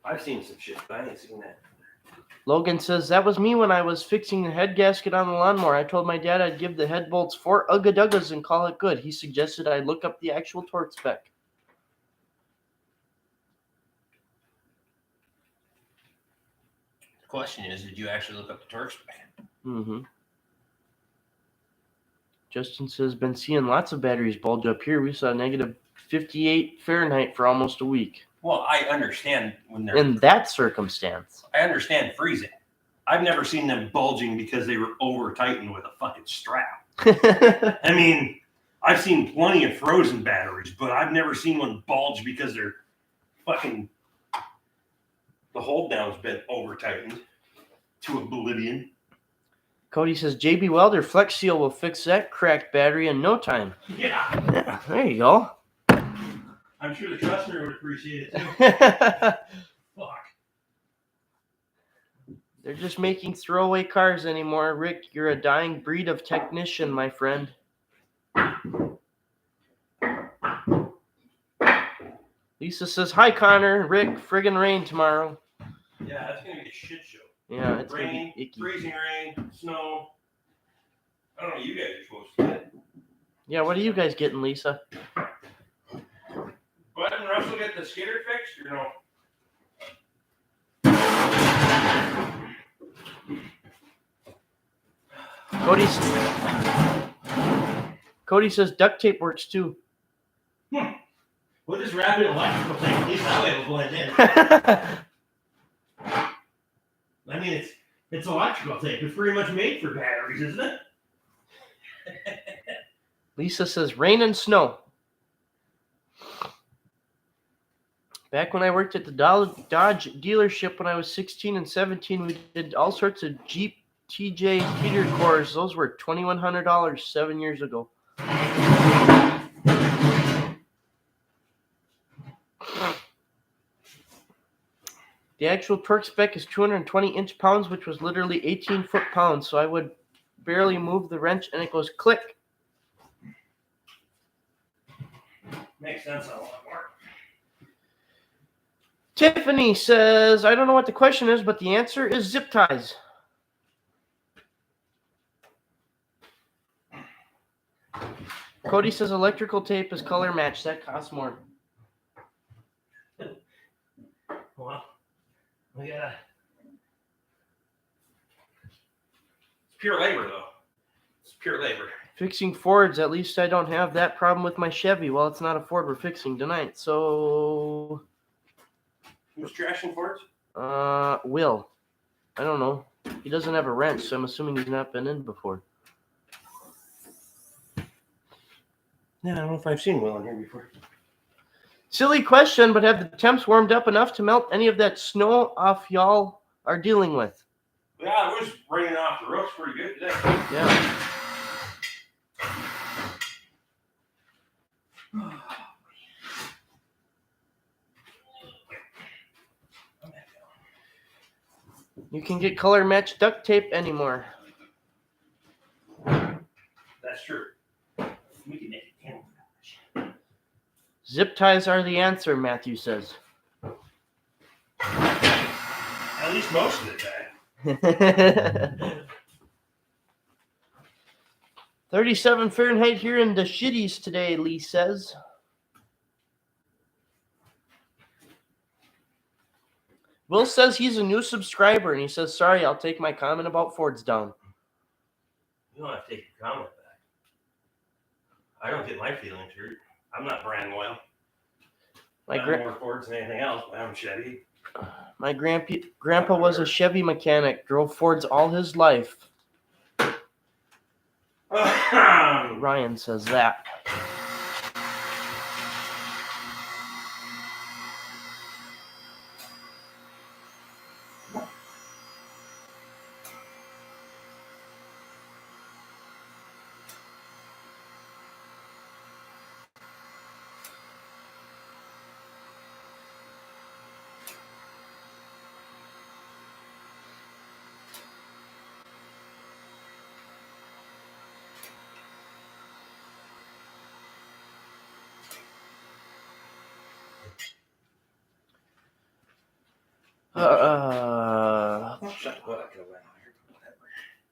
I've seen some shit, but I ain't seen that. Logan says, that was me when I was fixing the head gasket on the lawnmower. I told my dad I'd give the head bolts 4 Ugga-Duggas and call it good. He suggested I look up the actual torque spec. The question is, did you actually look up the torque spec? Mm-hmm. Justin says, been seeing lots of batteries bulge up here. We saw negative 58 Fahrenheit for almost a week. Well, I understand when they're... In that circumstance. I understand freezing. I've never seen them bulging because they were over-tightened with a fucking strap. I mean, I've seen plenty of frozen batteries, but I've never seen one bulge because they're fucking... The hold down's been over-tightened to oblivion. Cody says, JB Welder Flex Seal will fix that cracked battery in no time. Yeah. There you go. I'm sure the customer would appreciate it too. Fuck. They're just making throwaway cars anymore. Rick, you're a dying breed of technician, my friend. Lisa says, hi, Connor. Rick, friggin' rain tomorrow. Yeah, that's going to be a shit show. Yeah, it's rain, gonna be icky. freezing rain, snow. I don't know what you guys are supposed to get. Yeah, what are you guys getting, Lisa? Bud and Russell get the skidder fixed or no? Cody says duct tape works too. We'll just wrap it in electrical tape. At least that way it'll blend in. I mean, it's electrical tape. It's pretty much made for batteries, isn't it? Lisa says rain and snow. Back when I worked at the Dodge dealership when I was 16 and 17, we did all sorts of Jeep TJ heater cores. Those were $2,100 7 years ago. The actual torque spec is 220 inch-pounds, which was literally 18 foot-pounds. So I would barely move the wrench, and it goes click. Makes sense a lot more. Tiffany says, I don't know what the question is, but the answer is zip ties. Cody says electrical tape is color match. That costs more. Well, we gotta. It's pure labor, though. It's pure labor. Fixing Fords, at least I don't have that problem with my Chevy. Well, it's not a Ford we're fixing tonight, so... Who's trashing Fords? Will. I don't know. He doesn't have a wrench, so I'm assuming he's not been in before. Yeah, I don't know if I've seen Will in here before. Silly question, but have the temps warmed up enough to melt any of that snow off y'all are dealing with? Yeah, it was raining off the roofs pretty good today. Yeah. You can get color match duct tape anymore. That's true. We can make it camouflage. Zip ties are the answer, Matthew says. At least most of the time. 37 Fahrenheit here in the shitties today, Lee says. Will says he's a new subscriber, and he says, sorry, I'll take my comment about Fords down. You don't have to take your comment back. I don't get my feelings hurt. I'm not brand loyal. I'm more Fords than anything else, but I'm Chevy. My grandpa was a Chevy mechanic, drove Fords all his life. Ryan says that.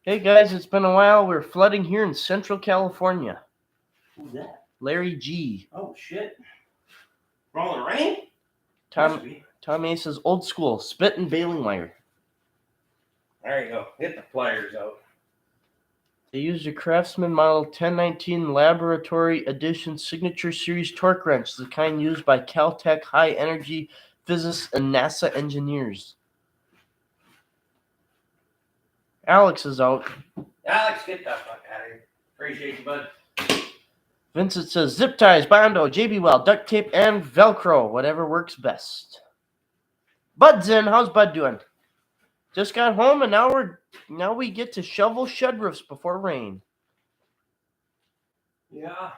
Hey guys, it's been a while. We're flooding here in Central California. Who's that? Larry G. Oh shit. For all the rain? Tom Ace is old school, spit and baling wire. There you go. Get the pliers out. They used a Craftsman Model 1019 Laboratory Edition Signature Series torque wrench, the kind used by Caltech high-energy physicists and NASA engineers. Alex is out. Alex, get the fuck out of here. Appreciate you, bud. Vincent says zip ties, Bondo, JB Weld, duct tape, and Velcro, whatever works best. Bud's in. How's Bud doing? Just got home, and now we get to shovel shed roofs before rain. Yeah.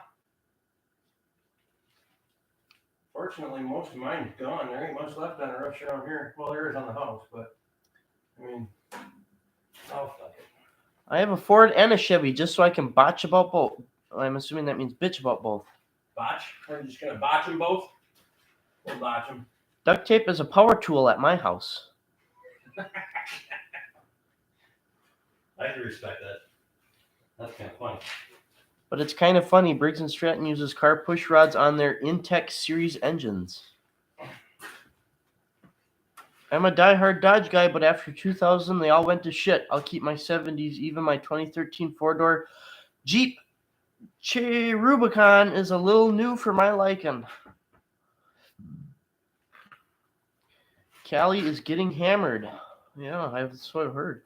Fortunately, most of mine's gone. There ain't much left on the roofs around here. Well, there is on the house, but I mean, oh fuck it. I have a Ford and a Chevy just so I can botch about both. I'm assuming that means bitch about both. Botch? We're just gonna botch them both? We'll botch them. Duct tape is a power tool at my house. I can respect that. That's kind of funny. But it's kind of funny. Briggs & Stratton uses car push rods on their Intech series engines. I'm a diehard Dodge guy, but after 2000, they all went to shit. I'll keep my 70s. Even my 2013 four-door Jeep Rubicon is a little new for my liking. Callie is getting hammered. Yeah, that's what I've heard.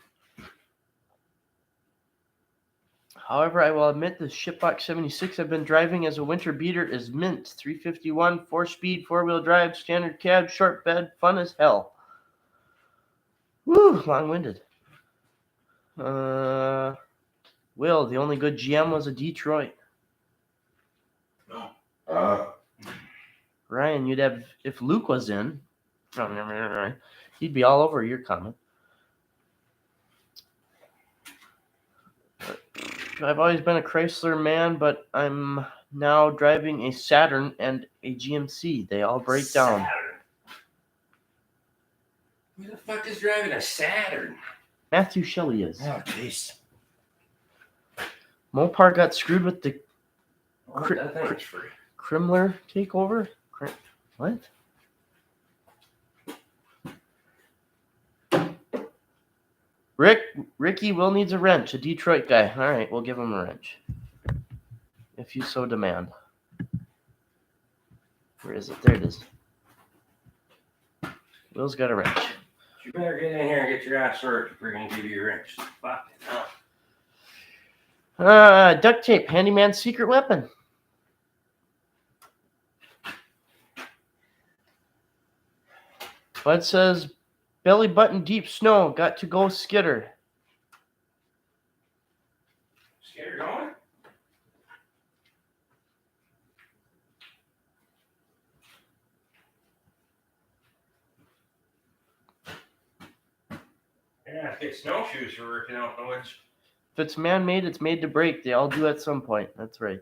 However, I will admit the Shipbox 76 I've been driving as a winter beater is mint. 351, 4-speed, four-wheel drive, standard cab, short bed, fun as hell. Woo, long-winded. Will, the only good GM was a Detroit. Ryan, you'd have, if Luke was in, he'd be all over your comment. I've always been a Chrysler man, but I'm now driving a Saturn and a GMC. They all break down. Who the fuck is driving a Saturn? Matthew Shelley is. Oh, jeez. Mopar got screwed with the That thing's free. Chrysler takeover? What? Ricky Will needs a wrench, a Detroit guy. All right, we'll give him a wrench. If you so demand. Where is it? There it is. Will's got a wrench. You better get in here and get your ass worked if we're going to give you a wrench. Fuck it. Duct tape, handyman's secret weapon. Bud says, belly button deep snow, got to go skitter. Skitter going? Yeah, get snowshoes for working out in the woods. If it's man-made, it's made to break. They all do at some point. That's right.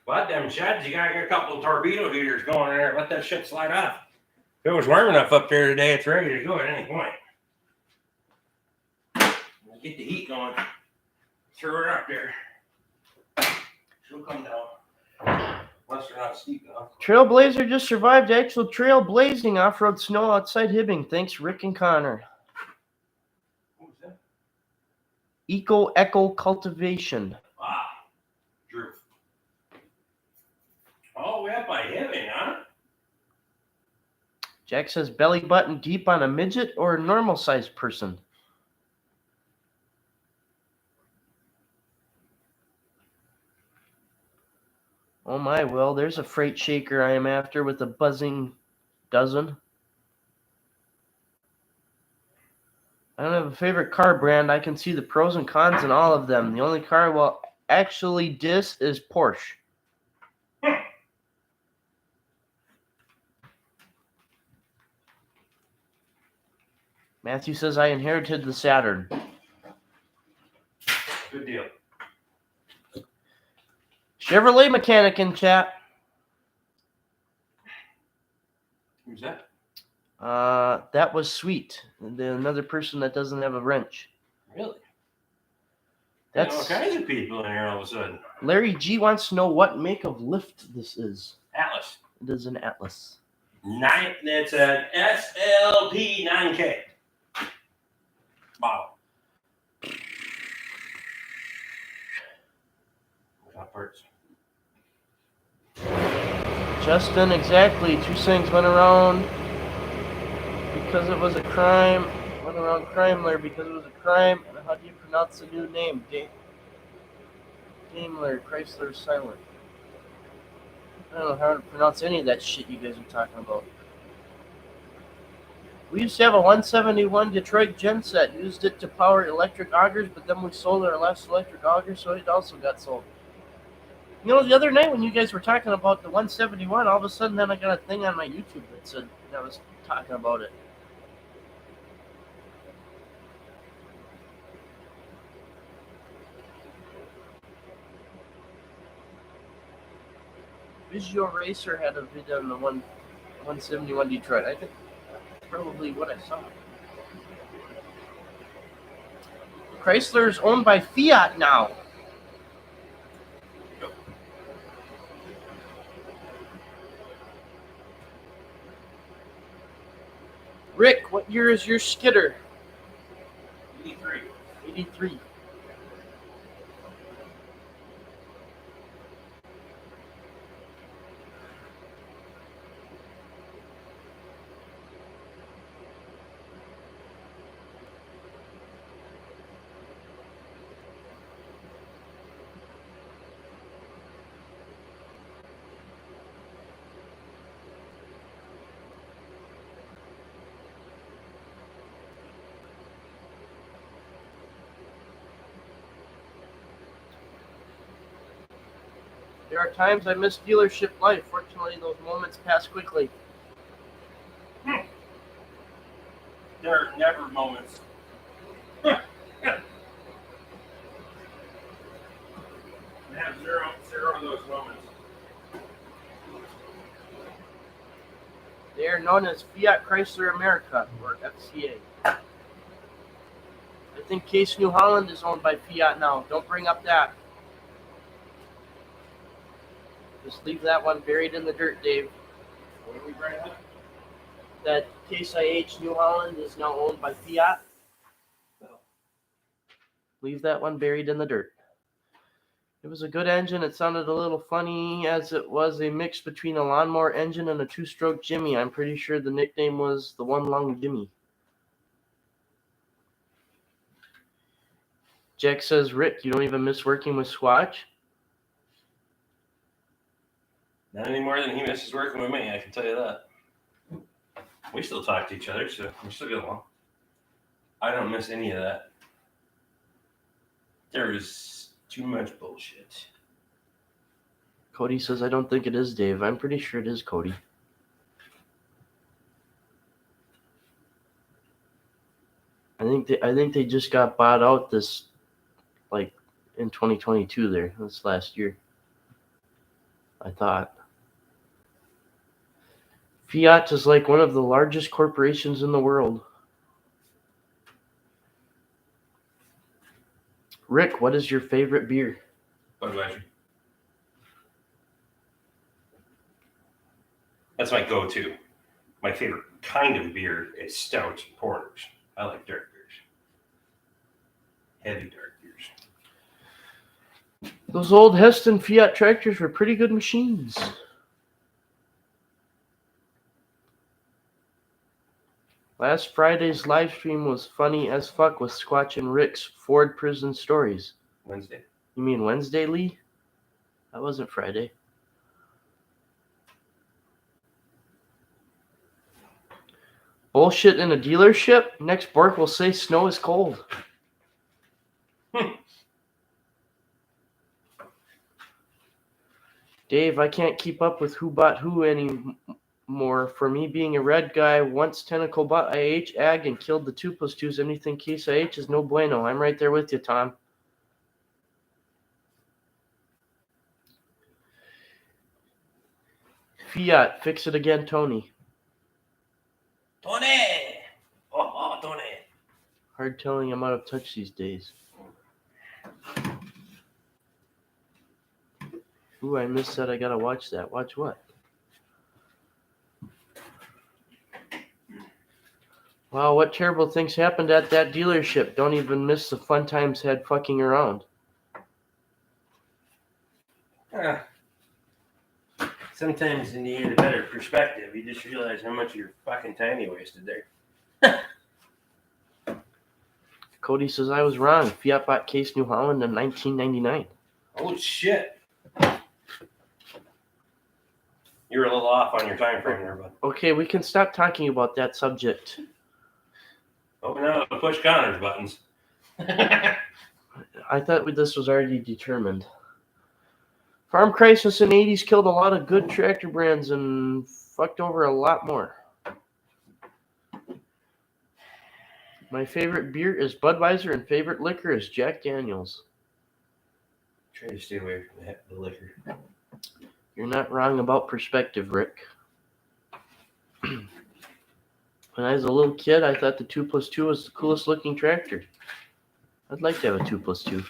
But them sheds, you gotta get a couple of torpedo heaters going in there. Let that shit slide off. If it was warm enough up there today, it's ready to go at any point. Get the heat going. Throw her up there. She'll come down. Unless they're not steep enough. Trailblazer just survived actual trail blazing off-road snow outside Hibbing. Thanks, Rick and Connor. What was that? Echo cultivation. Ah, Drew. Oh, way up by Hibbing, huh? Jack says belly button deep on a midget or a normal-sized person. Oh my, Will, there's a freight shaker I am after with a buzzing dozen. I don't have a favorite car brand. I can see the pros and cons in all of them. The only car I will actually diss is Porsche. Matthew says I inherited the Saturn. Good deal. Chevrolet mechanic in chat. Who's that? That was sweet. And then another person that doesn't have a wrench. Really? That's all kinds of people in here all of a sudden. Larry G wants to know what make of lift this is. Atlas. It is an Atlas. It's an SLP 9K model. Top parts. Justin, exactly. Two things went around because it was a crime. Went around Chrysler because it was a crime. And how do you pronounce the new name? Daimler, Chrysler, silent. I don't know how to pronounce any of that shit you guys are talking about. We used to have a 171 Detroit genset. Used it to power electric augers, but then we sold our last electric auger, so it also got sold. You know, the other night when you guys were talking about the 171, all of a sudden then I got a thing on my YouTube that said that was talking about it. Visual Racer had a video on the 171 Detroit. I think that's probably what I saw. Chrysler is owned by Fiat now. Rick, what year is your skidder? 83. 83. There are times I miss dealership life. Fortunately, those moments pass quickly. There are never moments. I have zero of those moments. They are known as Fiat Chrysler America, or FCA. I think Case New Holland is owned by Fiat now. Don't bring up that. Just leave that one buried in the dirt, Dave. What are we bringing up? That Case IH New Holland is now owned by Fiat. Leave that one buried in the dirt. It was a good engine. It sounded a little funny as it was a mix between a lawnmower engine and a two-stroke Jimmy. I'm pretty sure the nickname was the One Lung Jimmy. Jack says, Rick, you don't even miss working with Squatch? Not any more than he misses working with me, I can tell you that. We still talk to each other, so we still get along. I don't miss any of that. There is too much bullshit. Cody says, I don't think it is, Dave. I'm pretty sure it is, Cody. I think they just got bought out this, like, in 2022 there. This last year. I thought. Fiat is like one of the largest corporations in the world. Rick, what is your favorite beer? Budweiser. That's my go-to. My favorite kind of beer is stout porters. I like dark beers. Heavy dark beers. Those old Heston Fiat tractors were pretty good machines. Last Friday's live stream was funny as fuck with Squatch and Rick's Ford prison stories. Wednesday. You mean Wednesday, Lee? That wasn't Friday. Bullshit in a dealership? Next Bork will say snow is cold. Dave, I can't keep up with who bought who anymore. For me, being a red guy, once Tentacle bought IH Ag and killed the 2+2s, anything Case IH is no bueno. I'm right there with you, Tom. Fiat, fix it again, Tony. Tony! Oh, Tony. Hard telling I'm out of touch these days. Ooh, I missed that. I gotta watch that. Watch what? Wow, what terrible things happened at that dealership. Don't even miss the fun times had fucking around. Sometimes you need a better perspective. You just realize how much of your fucking time you wasted there. Cody says I was wrong. Fiat bought Case New Holland in 1999. Oh shit! You were a little off on your time frame there, bud. Okay, we can stop talking about that subject. Oh no, push Connor's buttons. I thought this was already determined. Farm crisis in the 80s killed a lot of good tractor brands and fucked over a lot more. My favorite beer is Budweiser and favorite liquor is Jack Daniels. Try to stay away from the liquor. You're not wrong about perspective, Rick. When I was a little kid, I thought the 2+2 was the coolest looking tractor. I'd like to have a 2+2.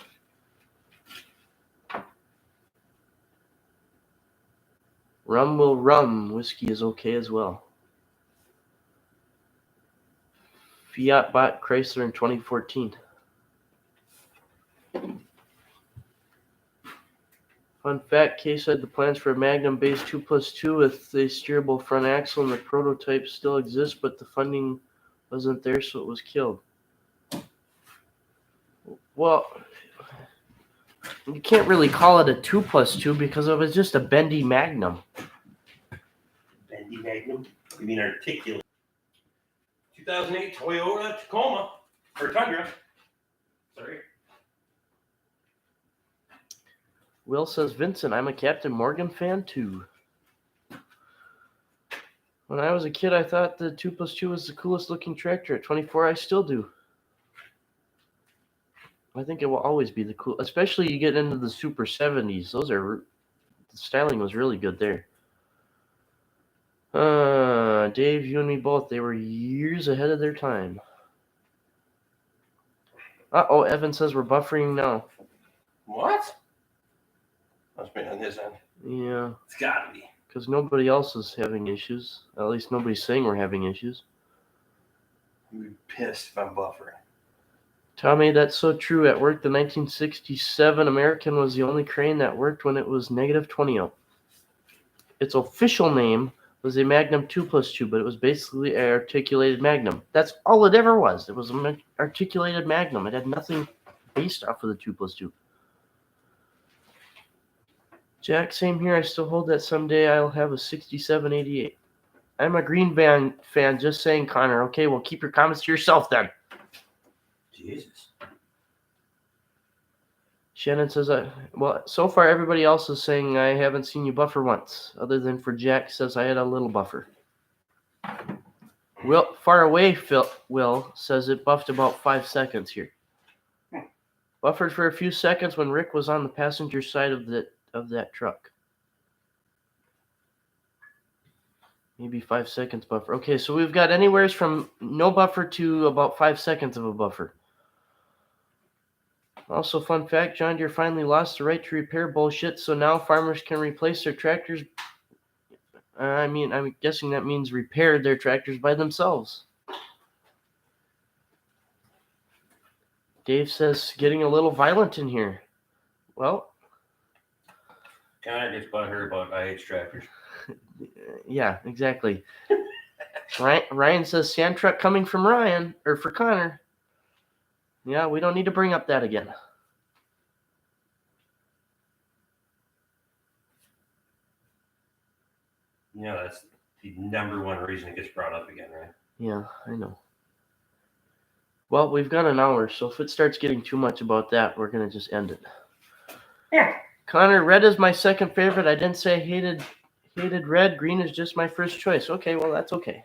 Rum will rum. Whiskey is okay as well. Fiat bought Chrysler in 2014. Fun fact, Case had the plans for a Magnum base 2+2 with a steerable front axle, and the prototype still exists, but the funding wasn't there, so it was killed. Well, you can't really call it a 2+2 because it was just a bendy Magnum. Bendy Magnum? You mean articulate? 2008 Toyota Tacoma or Tundra. Sorry. Will says, Vincent, I'm a Captain Morgan fan too. When I was a kid, I thought the 2+2 was the coolest looking tractor. At 24, I still do. I think it will always be the cool, especially you get into the Super 70s. The styling was really good there. Dave, you and me both. They were years ahead of their time. Uh-oh, Evan says we're buffering now. What? Must be on his end. Yeah. It's gotta be. Because nobody else is having issues. At least nobody's saying we're having issues. You'd be pissed if I'm buffering. Tommy, that's so true. At work, the 1967 American was the only crane that worked when it was -20 out. Its official name was a Magnum 2+2, but it was basically an articulated Magnum. That's all it ever was. It was an articulated Magnum. It had nothing based off of the 2+2. Jack, same here. I still hold that someday I'll have a 6788. I'm a Green Van fan, just saying, Connor. Okay, well, keep your comments to yourself then. Jesus. Shannon says, well, so far everybody else is saying I haven't seen you buffer once, other than for Jack says I had a little buffer. Will, far away, Will says it buffed about 5 seconds here. Buffered for a few seconds when Rick was on the passenger side of that truck. Maybe 5 seconds buffer. Okay, so we've got anywhere from no buffer to about 5 seconds of a buffer. Also, fun fact, John Deere finally lost the right to repair bullshit, so now farmers can replace their tractors. I'm guessing that means repair their tractors by themselves. Dave says, getting a little violent in here. Well, Kind of just butthurt about IH tractors. yeah, exactly. Ryan says, sand truck coming from Ryan, or for Connor. Yeah, we don't need to bring up that again. Yeah, that's the number one reason it gets brought up again, right? Yeah, I know. Well, we've got an hour, so if it starts getting too much about that, we're going to just end it. Yeah. Connor, red is my second favorite. I didn't say hated red. Green is just my first choice. Okay, well, that's okay.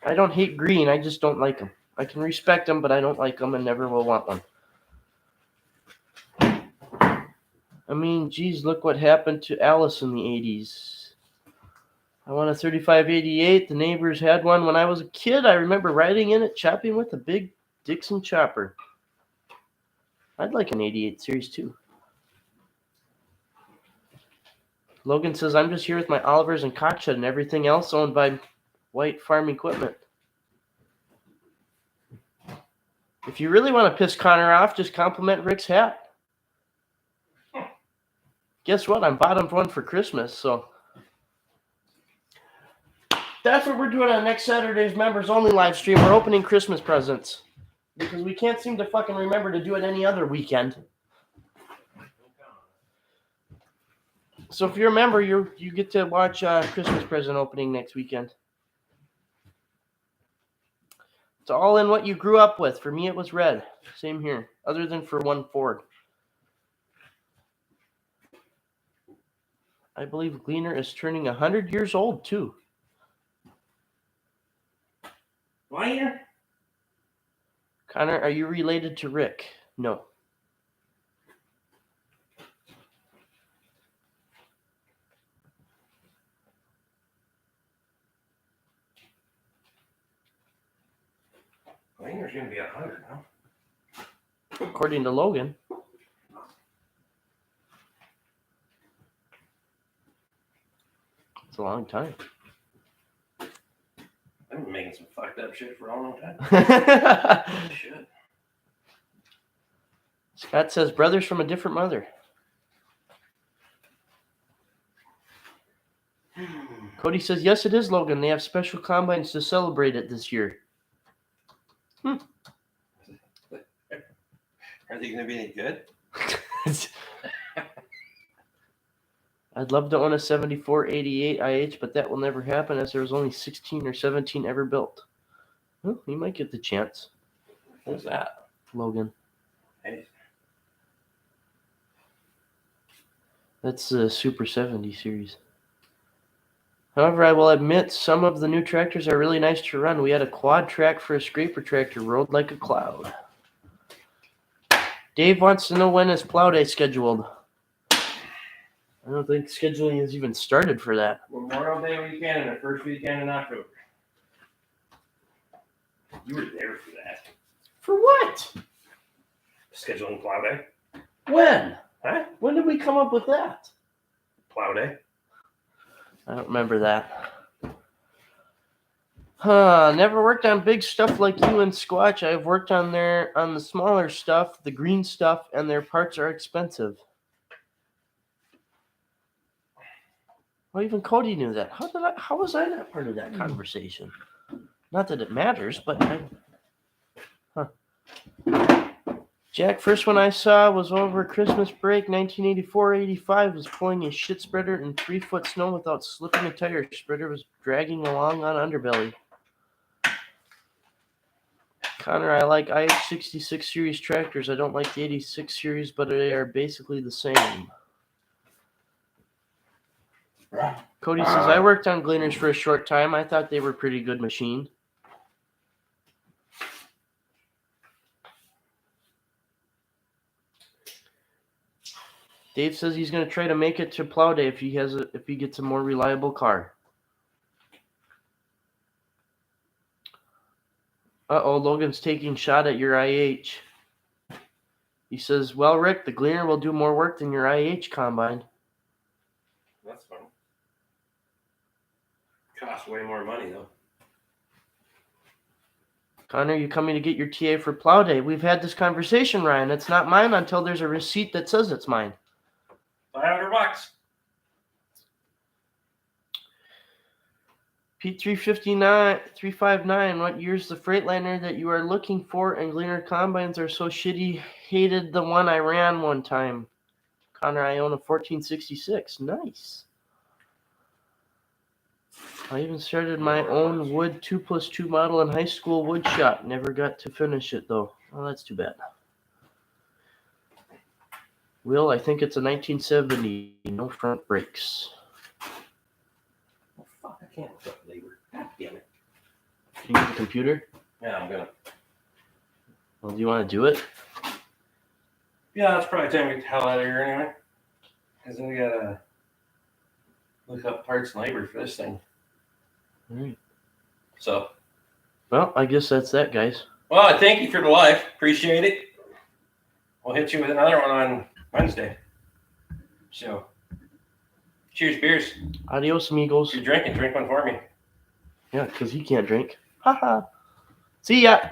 I don't hate green. I just don't like them. I can respect them, but I don't like them and never will want one. I mean, geez, look what happened to Alice in the 80s. I want a 3588. The neighbors had one when I was a kid. I remember riding in it, chopping with a big Dixon chopper. I'd like an 88 series too. Logan says, I'm just here with my Olivers and Cockshed and everything else owned by White Farm Equipment. If you really want to piss Connor off, just compliment Rick's hat. Guess what? I'm bottomed one for Christmas, so that's what we're doing on next Saturday's members only live stream. We're opening Christmas presents because we can't seem to fucking remember to do it any other weekend. So if you're a member, you get to watch Christmas present opening next weekend. It's all in what you grew up with. For me, it was red. Same here, other than for one Ford. I believe Gleaner is turning 100 years old, too. Gleaner? Connor, are you related to Rick? No. I think there's going to be 100 now. According to Logan. It's a long time. I've been making some fucked up shit for a long time. Shit. Scott says brothers from a different mother. Cody says, yes, it is, Logan. They have special combines to celebrate it this year. Are they going to be any good? I'd love to own a 74-88 IH, but that will never happen as there was only 16 or 17 ever built. Well, you might get the chance. Who's that? Logan. Hey. That's the Super 70 series. However, I will admit some of the new tractors are really nice to run. We had a quad track for a scraper tractor, rode like a cloud. Dave wants to know when is plow day scheduled. I don't think scheduling has even started for that. Memorial Day weekend and the first weekend in October. You were there for that. For what? Scheduling plow day? When? Huh? When did we come up with that? Plow day? I don't remember that. Never worked on big stuff like you and Squatch. I've worked on the smaller stuff, the green stuff, and their parts are expensive. Well, even Cody knew that. How was I not part of that conversation? Not that it matters, but Jack, first one I saw was over Christmas break, 1984-85. Was pulling a shit spreader in 3-foot snow without slipping a tire. Spreader was dragging along on underbelly. Connor, I like IH66 series tractors. I don't like the 86 series, but they are basically the same. Cody says, I worked on Gleaners for a short time. I thought they were pretty good machine. Dave says he's going to try to make it to plow day if he gets a more reliable car. Uh-oh, Logan's taking shot at your IH. He says, well, Rick, the Gleaner will do more work than your IH combine. That's fun. Costs way more money, though. Connor, you coming to get your TA for plow day? We've had this conversation, Ryan. It's not mine until there's a receipt that says it's mine. $500. Pete 359, what year's the Freightliner that you are looking for? And Gleaner combines are so shitty. Hated the one I ran one time. Connor, I own a 1466. Nice. I even started my own wood 2+2 model in high school wood shop. Never got to finish it though. Oh, that's too bad. Will, I think it's a 1970. No front brakes. Oh, fuck, I can't hook up labor. God damn it. Can you get the computer? Yeah, I'm gonna. Well, do you want to do it? Yeah, that's probably time to get the hell out of here anyway. Because then we gotta look up parts and labor for this thing. All right. So. Well, I guess that's that, guys. Well, I thank you for the live. Appreciate it. We'll hit you with another one on Wednesday. So, cheers, beers. Adios, amigos. If you're drinking, drink one for me. Yeah, because he can't drink. Haha. See ya.